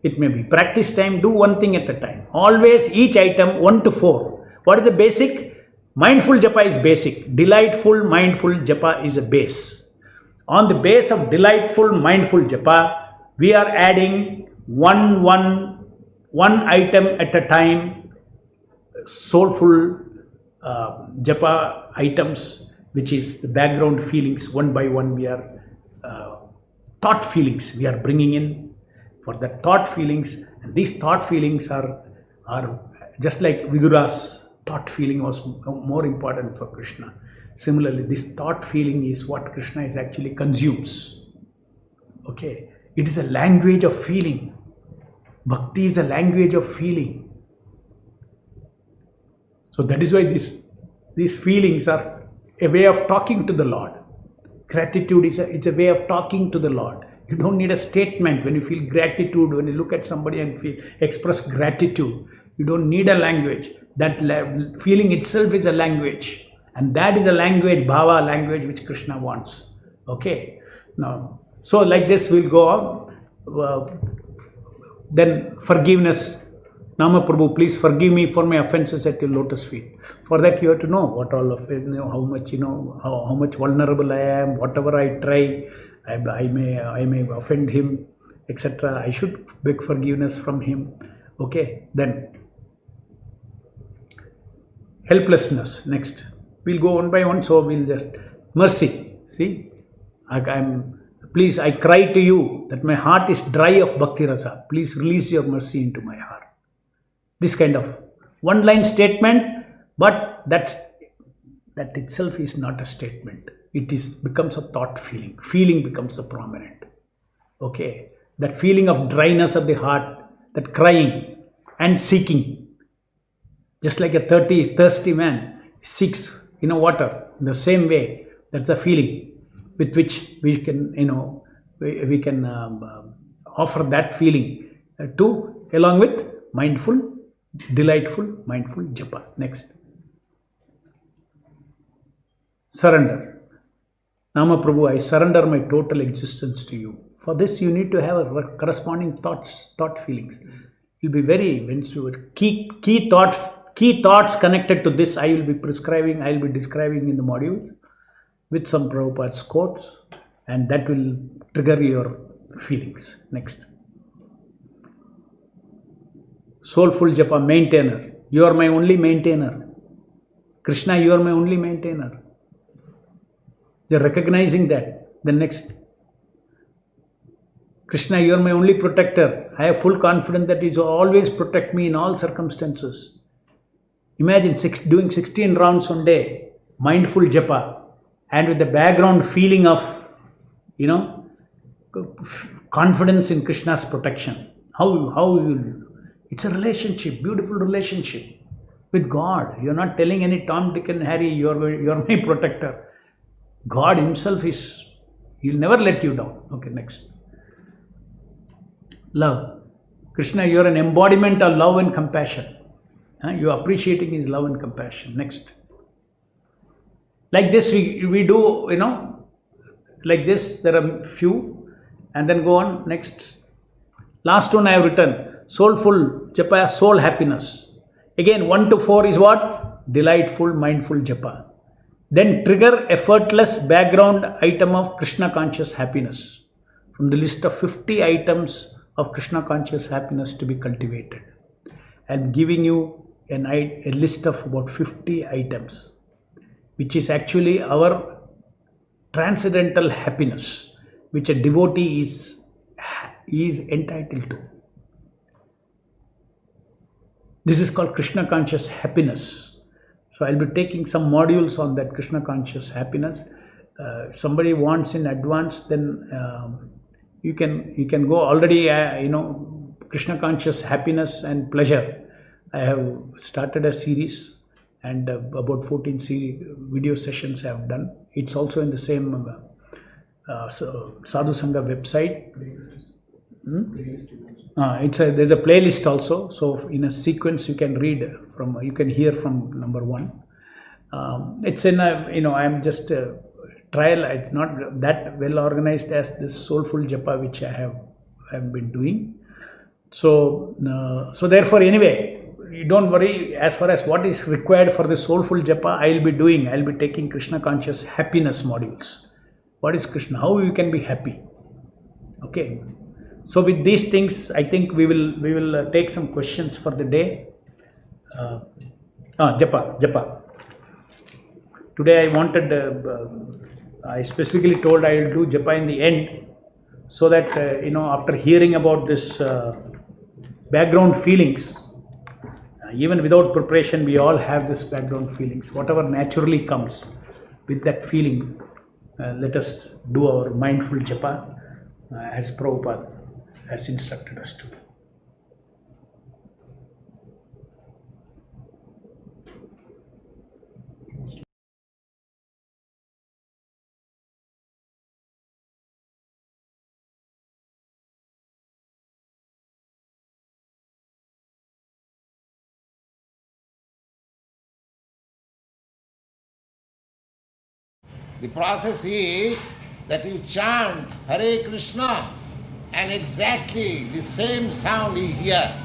it may be. Practice time, do one thing at a time. Always each item 1 to 4. What is the basic? Mindful japa is basic. Delightful mindful japa is a base. On the base of delightful mindful japa, we are adding one item at a time, soulful japa items, which is the background feelings. One by one, we are thought feelings we are bringing in. For the thought feelings, and these thought feelings are just like Vigura's thought feeling was more important for Krishna. Similarly, this thought feeling is what Krishna is actually consumes. Okay, it is a language of feeling. Bhakti is a language of feeling. So that is why these feelings are a way of talking to the Lord. Gratitude is it's a way of talking to the Lord. You don't need a statement. When you feel gratitude, when you look at somebody and express gratitude, you don't need a language. That feeling itself is a language. And that is a language, bhava language, which Krishna wants. Okay. Now, so like this we'll go on. Then forgiveness. Nama Prabhu, please forgive me for my offenses at your lotus feet. For that you have to know what all of it, how much, how much vulnerable I am, whatever I try, I may offend him, etc. I should beg forgiveness from him. Okay, then helplessness. Next, we'll go one by one. So we'll just mercy. See, please, I cry to you that my heart is dry of bhakti rasa. Please release your mercy into my heart. This kind of one-line statement, but that itself is not a statement. It becomes a thought feeling. Feeling becomes the prominent. Okay, that feeling of dryness of the heart, that crying and seeking, just like a thirsty man seeks water. In the same way, that's a feeling with which we can we can offer that feeling along with mindful, delightful, mindful japa. Next, surrender. Nama Prabhu, I surrender my total existence to you. For this, you need to have a corresponding thought feelings. You'll be very key thoughts connected to this. I will be describing in the module with some Prabhupada's quotes, and that will trigger your feelings. Next, soulful japa, maintainer. You are my only maintainer. Krishna, you are my only maintainer. You're recognizing that. Then next, Krishna, you are my only protector. I have full confidence that you always protect me in all circumstances. Imagine doing 16 rounds one day, mindful japa, and with the background feeling of, confidence in Krishna's protection. It's a relationship, beautiful relationship with God. You're not telling any Tom, Dick and Harry, you're my protector. God himself he'll never let you down. Okay, next. Love. Krishna, you're an embodiment of love and compassion. You're appreciating his love and compassion. Next. Like this, we do, like this, there are few, and then go on. Next. Last one I have written, soulful japa, soul happiness. Again, 1 to 4 is what? Delightful, mindful japa. Then trigger effortless background item of Krishna conscious happiness from the list of 50 items of Krishna conscious happiness to be cultivated. I'm giving you a list of about 50 items, which is actually our transcendental happiness, which a devotee is entitled to. This is called Krishna conscious happiness. So I'll be taking some modules on that Krishna conscious happiness. If somebody wants in advance, then you can go already. Krishna conscious happiness and pleasure. I have started a series, and about 14 video sessions I have done. It's also in the same Sadhu Sangha website. There's a playlist also. So in a sequence you can hear from number 1. It's in I'm just trial. It's not that well organized as this soulful japa which I have been doing. So therefore, anyway, you don't worry as far as what is required for the soulful japa. I'll be taking Krishna conscious happiness modules. What is Krishna? How you can be happy? Okay. So with these things, I think we will take some questions for the day. Japa. Today I wanted, I specifically told I will do japa in the end, so that after hearing about this background feelings, even without preparation, we all have this background feelings. Whatever naturally comes with that feeling, let us do our mindful japa as Prabhupada has instructed us to. The process is that you chant Hare Krishna and exactly the same sound you hear.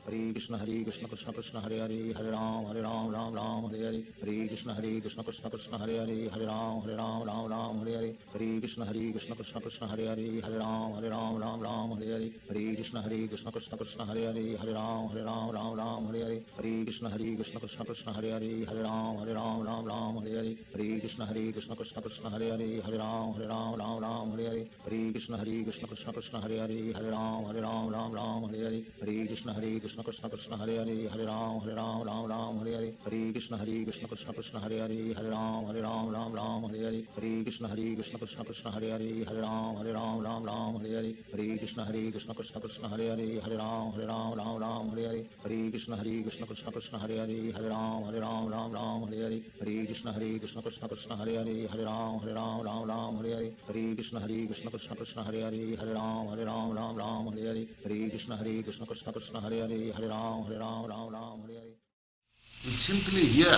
Hare Krishna Krishna Krishna Hare Hare Hare Ram Ram Ram Hare Hare Hare Krishna Krishna Krishna Hare Hare Hare Ram Ram Hare Hare Hare Krishna Krishna Krishna Hare Hare Hare Ram Ram Hare Hare Hare Krishna Krishna Krishna Hare Hare Hare Ram Ram Hare Hare Hare Krishna Krishna Krishna Hare Hare Hare Ram Ram Hare Hare Hare Krishna Krishna Krishna Hare Hare Hare Ram Hare Hare Hare Krishna Krishna Krishna Hare Hare Hare Ram Ram Hare Hare Hare Krishna Krishna Krishna Hare Hare Hare Ram Hare Hare Hare Krishna Krishna Krishna Hare Hare Hare Ram Hare Hare Hare Krishna Krishna Krishna Hare Hare Hare Ram Hare Hare Hare Krishna Krishna Krishna Hare Hare Hare Ram Hare Hare Hare Krishna Krishna Krishna Hare Hare Hare Ram Hare Hare Hare Krishna Krishna Krishna Hare Hare Hare Ram Hare Hare Hare Krishna Krishna Krishna Hare Hare Hare Ram Hare Hare Hare Krishna Krishna Krishna Hare Hare Hare Ram Hare Hare. You simply hear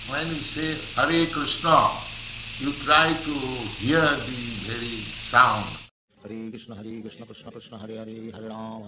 when you say Hare Krishna, you try to hear the very sound. Hare Krishna Krishna Krishna Hare Hare Hare Ram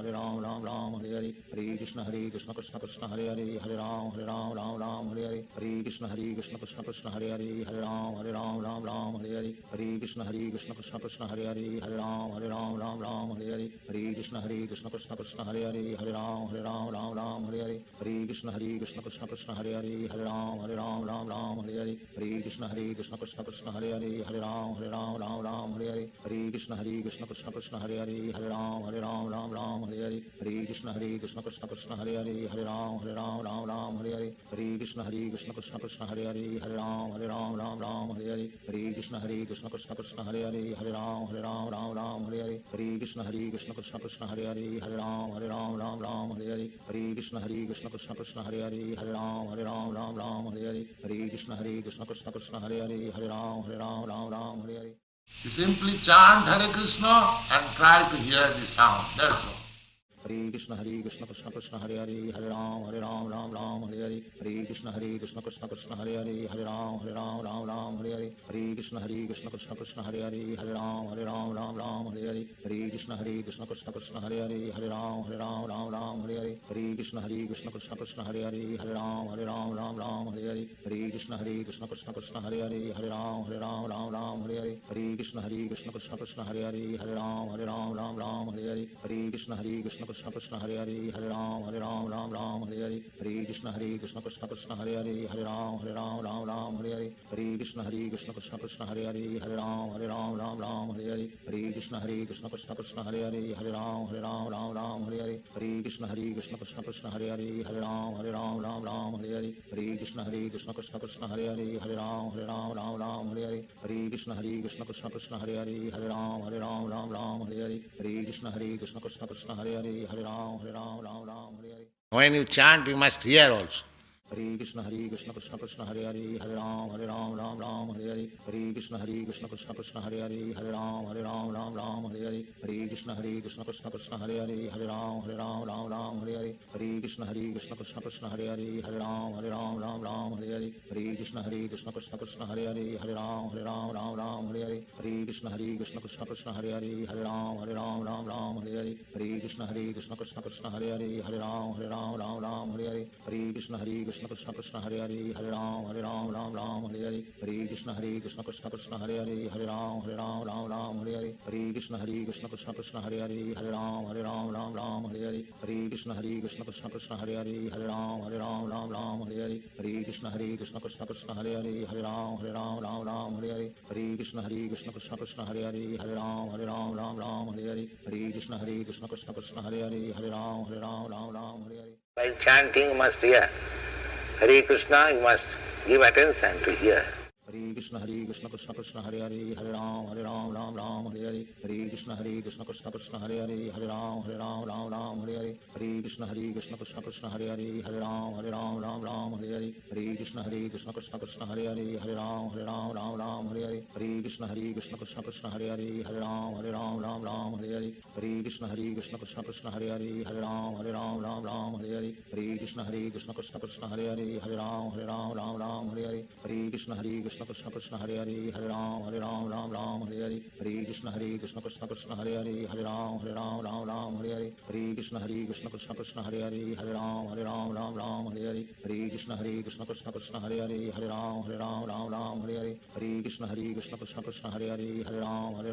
Ram Hare Hare Hare Krishna Krishna Krishna Hare Hare Hare Ram Hare Hare Hare Krishna Krishna Krishna Hare Hare Hare Ram Hare Hare Hare Krishna Krishna Krishna Hare Hare Hare Ram Hare Hare Hare Krishna Krishna Krishna Hare Hare Hare Ram Hare Hare Hare Krishna Krishna Krishna Hare Hare Hare Ram Hare Hare Hare Krishna Krishna Krishna Hare Hare Hare Ram Hare Hare Hare Krishna Krishna Krishna Hare Hare Hare Ram Hare Hare Hare Krishna Krishna Krishna Hare Hare Hare Ram Hare Hare Hare Krishna Krishna Krishna Hare Hare Hare Ram Hare Hare Hare Krishna Krishna Krishna Hare Hare Hare Ram Hare Hare Hare Krishna Krishna Krishna Hare Hare Hare Ram Hare Hare Hare Krishna Krishna Krishna Hare Hare Hare Ram Hare Hare Hare Krishna Krishna Krishna Hare Hare Hare Ram Hare Hare. You simply chant Hare Krishna and try to hear the sound. That's all. Hare Krishna Krishna Krishna Hare Hare Hare Ram Ram Hare Hare Hare Krishna Krishna Krishna Hare Hare Hare Ram Hare Hare Hare Krishna Krishna Krishna Hare Hare Hare Ram Hare Hare Hare Krishna Krishna Krishna Hare Hare Hare Ram Hare Hare Hare Krishna Krishna Krishna Hare Hare Hare Ram Hare Hare Hare Krishna Krishna Krishna Hare Hare Hare Ram Hare Hare Hare Krishna Krishna Krishna Hare Hare Hare Ram Hare Hare Hare Krishna Krishna Krishna Hare Hare Hare Ram Hare Hare Hare Krishna Krishna Krishna Hare Hare Hare Ram Hare Hare Hare Krishna Krishna Krishna Hare Hare Hare Ram Hare Hare Hare Krishna Krishna Krishna Hare Hare Hare Ram Hare Hare Hare Krishna Krishna Krishna Hare Hare Hare Ram Hare Hare Hare Krishna Krishna Krishna Hare Hare Hare Ram Hare Hare Hare Krishna Krishna Krishna Hare Hare Hare Ram Hare Hare Hare Krishna Krishna Krishna Hare Hare Hare Ram Hare Hare. When you chant, you must hear also. Hare Krishna Krishna Krishna Hare Hare Hare Ram Hare Hare Hare Krishna Krishna Krishna Hare Hare Hare Ram Hare Hare Hare Krishna Krishna Krishna Hare Hare Hare Ram Hare Hare Hare Krishna Krishna Krishna Hare Hare Hare Ram Hare Hare Hare Krishna Krishna Krishna Hare Hare Hare Ram Hare Hare Hare Krishna Krishna Krishna Hare Hare Hare Ram Hare Hare Hare Krishna Krishna Krishna Hare Hare Hare Ram Hare Hare Hare Krishna Krishna Krishna Hare Hare Hare Ram Hare Hare Hare Krishna Krishna Krishna Hare Hare Hare Ram Hare Hare Hare Krishna Krishna Krishna Hare Hare Hare Ram Hare Hare Hare Krishna Krishna Krishna Hare Hare Hare Ram Hare Hare Hare Krishna Krishna Krishna Hare Hare Hare Ram Hare Hare Krishna Krishna Krishna Hare Hare Hare Ram Hare Hare Krishna Krishna Krishna Hare Hare Hare Ram Hare. While chanting, you must hear. Hare Krishna, you must give attention to hear. Hare Krishna Krishna Krishna Hare Hare Hare Ram Hare Hare Hare Krishna Krishna Krishna Hare Hare Hare Ram Hare Hare Hare Krishna Krishna Krishna Hare Hare Hare Ram Hare Hare Hare Krishna Krishna Krishna Hare Hare Hare Ram Hare Hare Krishna Krishna Krishna Hare Hare Hare Ram Hare Hare Krishna Krishna Krishna Hare Hare Hare Ram Hare Hare Krishna Krishna Krishna Hare Hare Hare Ram Hare Hare Krishna Krishna Krishna Krishna Krishna Hare Hare Hare Ram Ram Hare Hare Hare Krishna Krishna Krishna Hare Hare Hare Ram Ram Hare Hare Hare Krishna Krishna Krishna Hare Hare Hare Ram Ram Hare Hare Hare Krishna Krishna Krishna Hare Hare Hare Ram Hare Hare Hare Krishna Krishna Krishna Hare Hare Hare Ram Hare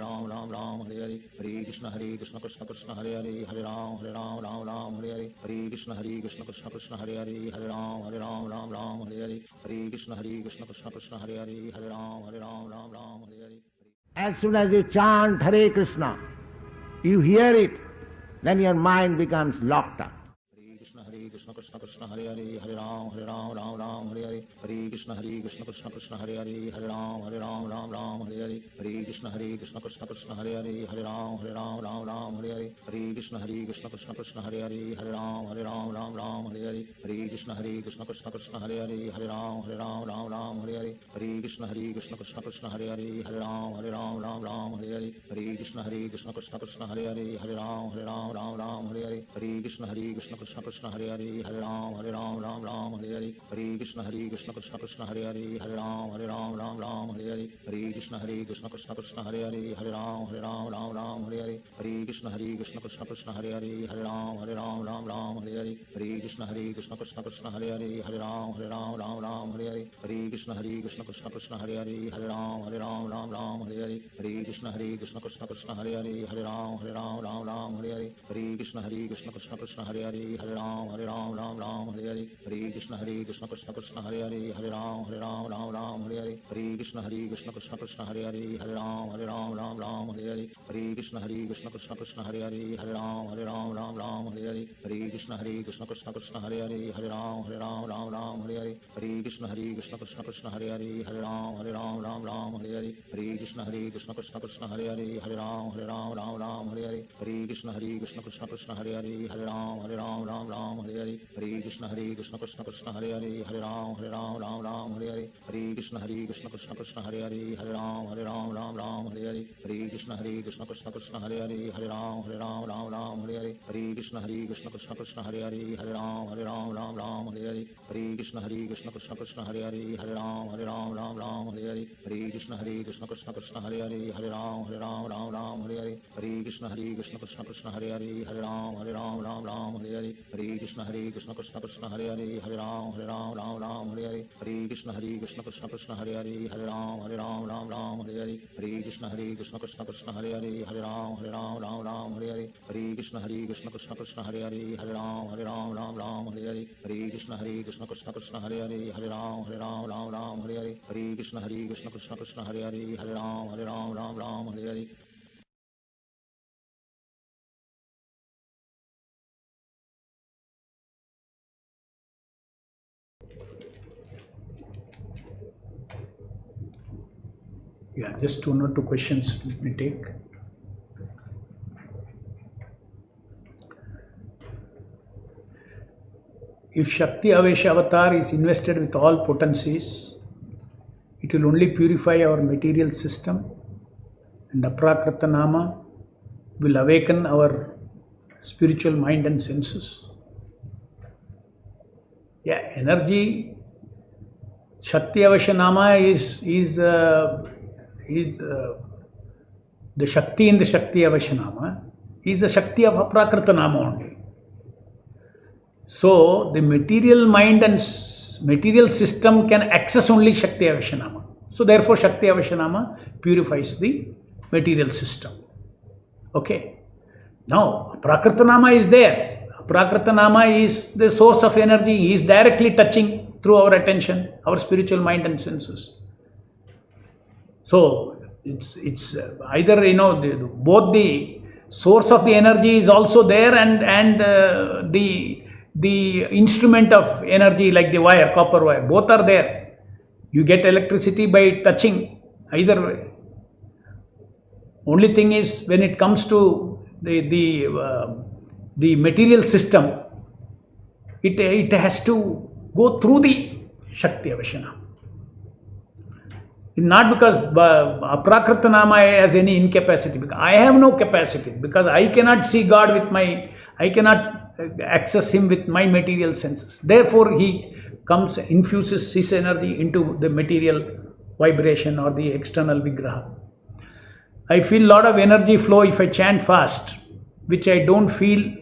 Hare Hare Krishna Krishna Krishna Hare Hare Hare Ram Hare Hare Hare Krishna Krishna Krishna Hare Hare Hare Ram Hare Hare Hare Krishna Krishna Krishna Hare Hare Hare Ram Hare Hare. As soon as you chant Hare Krishna, you hear it, then your mind becomes locked up. Hare Krishna Krishna Krishna Hare Hare Hare Ram Hare Hare Hare Krishna Krishna Krishna Hare Hare Hare Ram Hare Hare Hare Krishna Krishna Krishna Hare Hare Hare Ram Hare Hare Hare Krishna Krishna Krishna Hare Hare Hare Ram Hare Hare Hare Krishna Krishna Krishna Hare Hare Hare Ram Hare Hare Hare Krishna Krishna Krishna Hare Hare Hare Ram Hare Hare Hare Krishna Krishna Krishna Hare Hare Hare Ram Hare Hare Hare Krishna Krishna Krishna Hare Hare Hare Ram Hare Hare Hare Krishna Krishna Krishna Hare Hare Hare Ram Hare Hare Hare Krishna Krishna Krishna Hare Hare Hare Ram Hare Hare Hare Krishna Krishna Krishna Hare Hare Hare Ram Hare Hare Hare Krishna Krishna Krishna Hare Hare Hare Ram Hare Hare Hare Krishna Krishna Krishna Hare Hare Hare Ram Hare Hare Hare Krishna Krishna Krishna Hare Hare Hare Ram Hare Hare Hare Krishna Krishna Krishna Hare Hare Hare Ram Hare Hare Hare Krishna Krishna Krishna Hare Hare Hare Ram Hare Hare Hare Krishna Krishna Krishna Hare Hare Hare Ram Hare Hare Hare Krishna Krishna Krishna Hare Hare Hare Ram Hare Hare Hare Krishna Krishna Krishna Hare Hare Hare Ram Hare Hare Hare Krishna Krishna Krishna Hare Hare Hare Ram Hare Hare Hare Krishna Krishna Krishna Hare Hare Hare Ram Hare Hare Hare Krishna Krishna Krishna Hare Hare Hare Ram Hare Hare Hare Krishna Krishna Krishna Hare Hare Hare Ram Hare Hare Hare Krishna Krishna Krishna Hare Hare Hare Ram Hare Hare Hare Krishna Krishna Krishna Hare Hare Hare Ram Hare Hare Hare Krishna Krishna Krishna Hare Hare Hare Ram Hare Hare Hare Krishna Krishna Krishna Hare Hare Hare Ram Hare Hare Hare Krishna Krishna Krishna Hare Hare Hare Ram Hare Hare Hare Krishna Krishna Krishna Hare Hare Hare Ram Hare Hare Hare Krishna Krishna Krishna Hare Hare Hare Ram Hare Hare Hare Krishna Krishna Krishna Hare Hare Hare Ram Hare Hare Hare Krishna Krishna Krishna Hare Hare Hare Ram Hare Hare Hare Krishna Krishna Krishna Hare Hare Hare Ram Hare Hare Hare Krishna Krishna Krishna Hare Hare Hare Ram Hare Hare Hare Krishna Krishna Krishna Hare Hare Hare Ram Hare Hare. Yeah, just one or two questions let me take. If Shakti Avesha Avatar is invested with all potencies, it will only purify our material system, and Aprakrita Nama will awaken our spiritual mind and senses. Yeah, energy, Shakti Avesha Nama is the Shakti in the Shakti Avesha Nama is the Shakti of Aprakrita Nama only. So, the material mind and material system can access only Shakti Avesha Nama. So, therefore, Shakti Avesha Nama purifies the material system. Okay. Now, Aprakrita Nama is there. Aprakrita Nama is the source of energy. He is directly touching through our attention, our spiritual mind and senses. So, it's either, both the source of the energy is also there and the instrument of energy like the wire, copper wire, both are there. You get electricity by touching, either way. Only thing is when it comes to the material system, it has to go through the Shakti Avesha Nama. Not because Aprakrita Nama has any incapacity, because I have no capacity, because I cannot see God I cannot access Him with my material senses. Therefore, He comes, infuses His energy into the material vibration or the external vigraha. I feel lot of energy flow if I chant fast, which I don't feel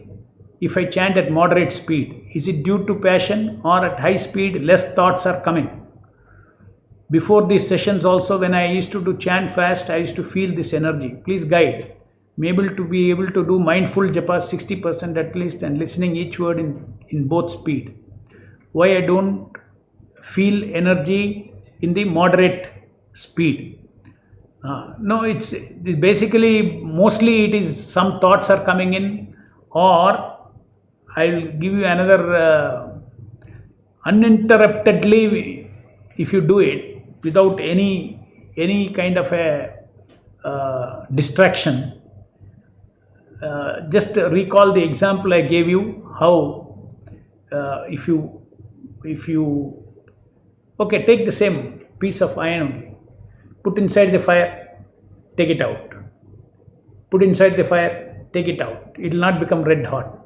if I chant at moderate speed. Is it due to passion, or at high speed less thoughts are coming? Before these sessions also, when I used to do chant fast, I used to feel this energy. Please guide. I'm able to do mindful japa 60% at least and listening each word in both speed. Why I don't feel energy in the moderate speed? No, it's basically mostly it is some thoughts are coming in, or I'll give you another uninterruptedly. If you do it without any kind of a distraction, just recall the example I gave you. How if you okay, take the same piece of iron only. Put inside the fire, take it out. Put inside the fire, take it out. It will not become red hot.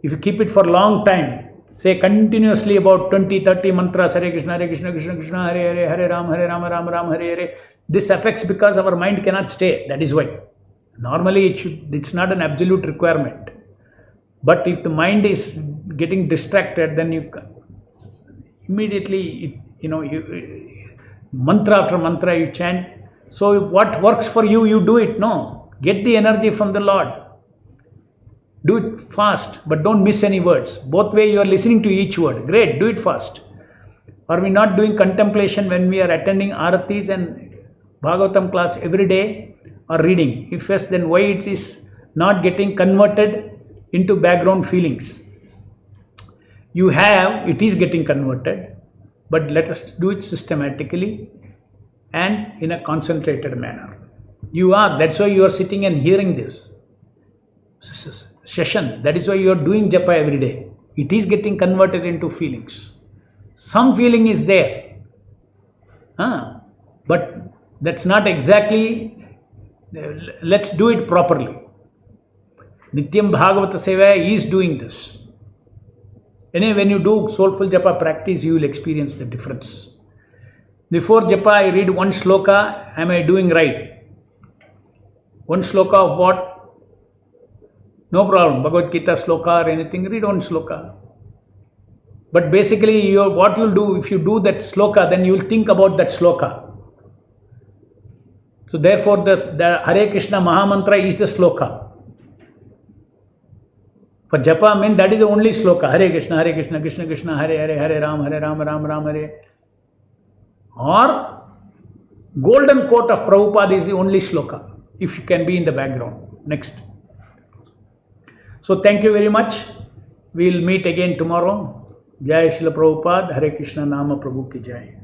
If you keep it for a long time, say continuously about 20-30 mantras, Hare Krishna, Krishna Krishna, Hare Hare, Hare Ram, Ram Ram, Hare Hare. This affects because our mind cannot stay. That is why. Normally it's not an absolute requirement. But if the mind is getting distracted, then you immediately, mantra after mantra you chant. So what works for you, you do it. No, get the energy from the Lord. Do it fast, but don't miss any words. Both way you are listening to each word. Great, do it fast. Are we not doing contemplation when we are attending Aratis and Bhagavatam class every day, or reading? If yes, then why it is not getting converted into background feelings? It is getting converted. But let us do it systematically and in a concentrated manner. That's why you are sitting and hearing this session. That is why you are doing japa every day. It is getting converted into feelings. Some feeling is there. But that's not exactly, let's do it properly. Nityam Bhagavata Seva is doing this. Anyway, when you do soulful japa practice, you will experience the difference. Before japa, I read one sloka. Am I doing right? One sloka of what? No problem. Bhagavad Gita sloka or anything, read one sloka. But basically, what you'll do, if you do that sloka, then you will think about that sloka. So therefore, the Hare Krishna Mahamantra is the sloka. For japa, mean that is the only sloka. Hare Krishna, Krishna Krishna, Hare Hare, Hare Ram, Ram Ram, Hare. Or golden quote of Prabhupada is the only sloka, if you can be in the background. Next. So thank you very much. We will meet again tomorrow. Jai Srila Prabhupada, Hare Krishna Nama Prabhu Ki Jai.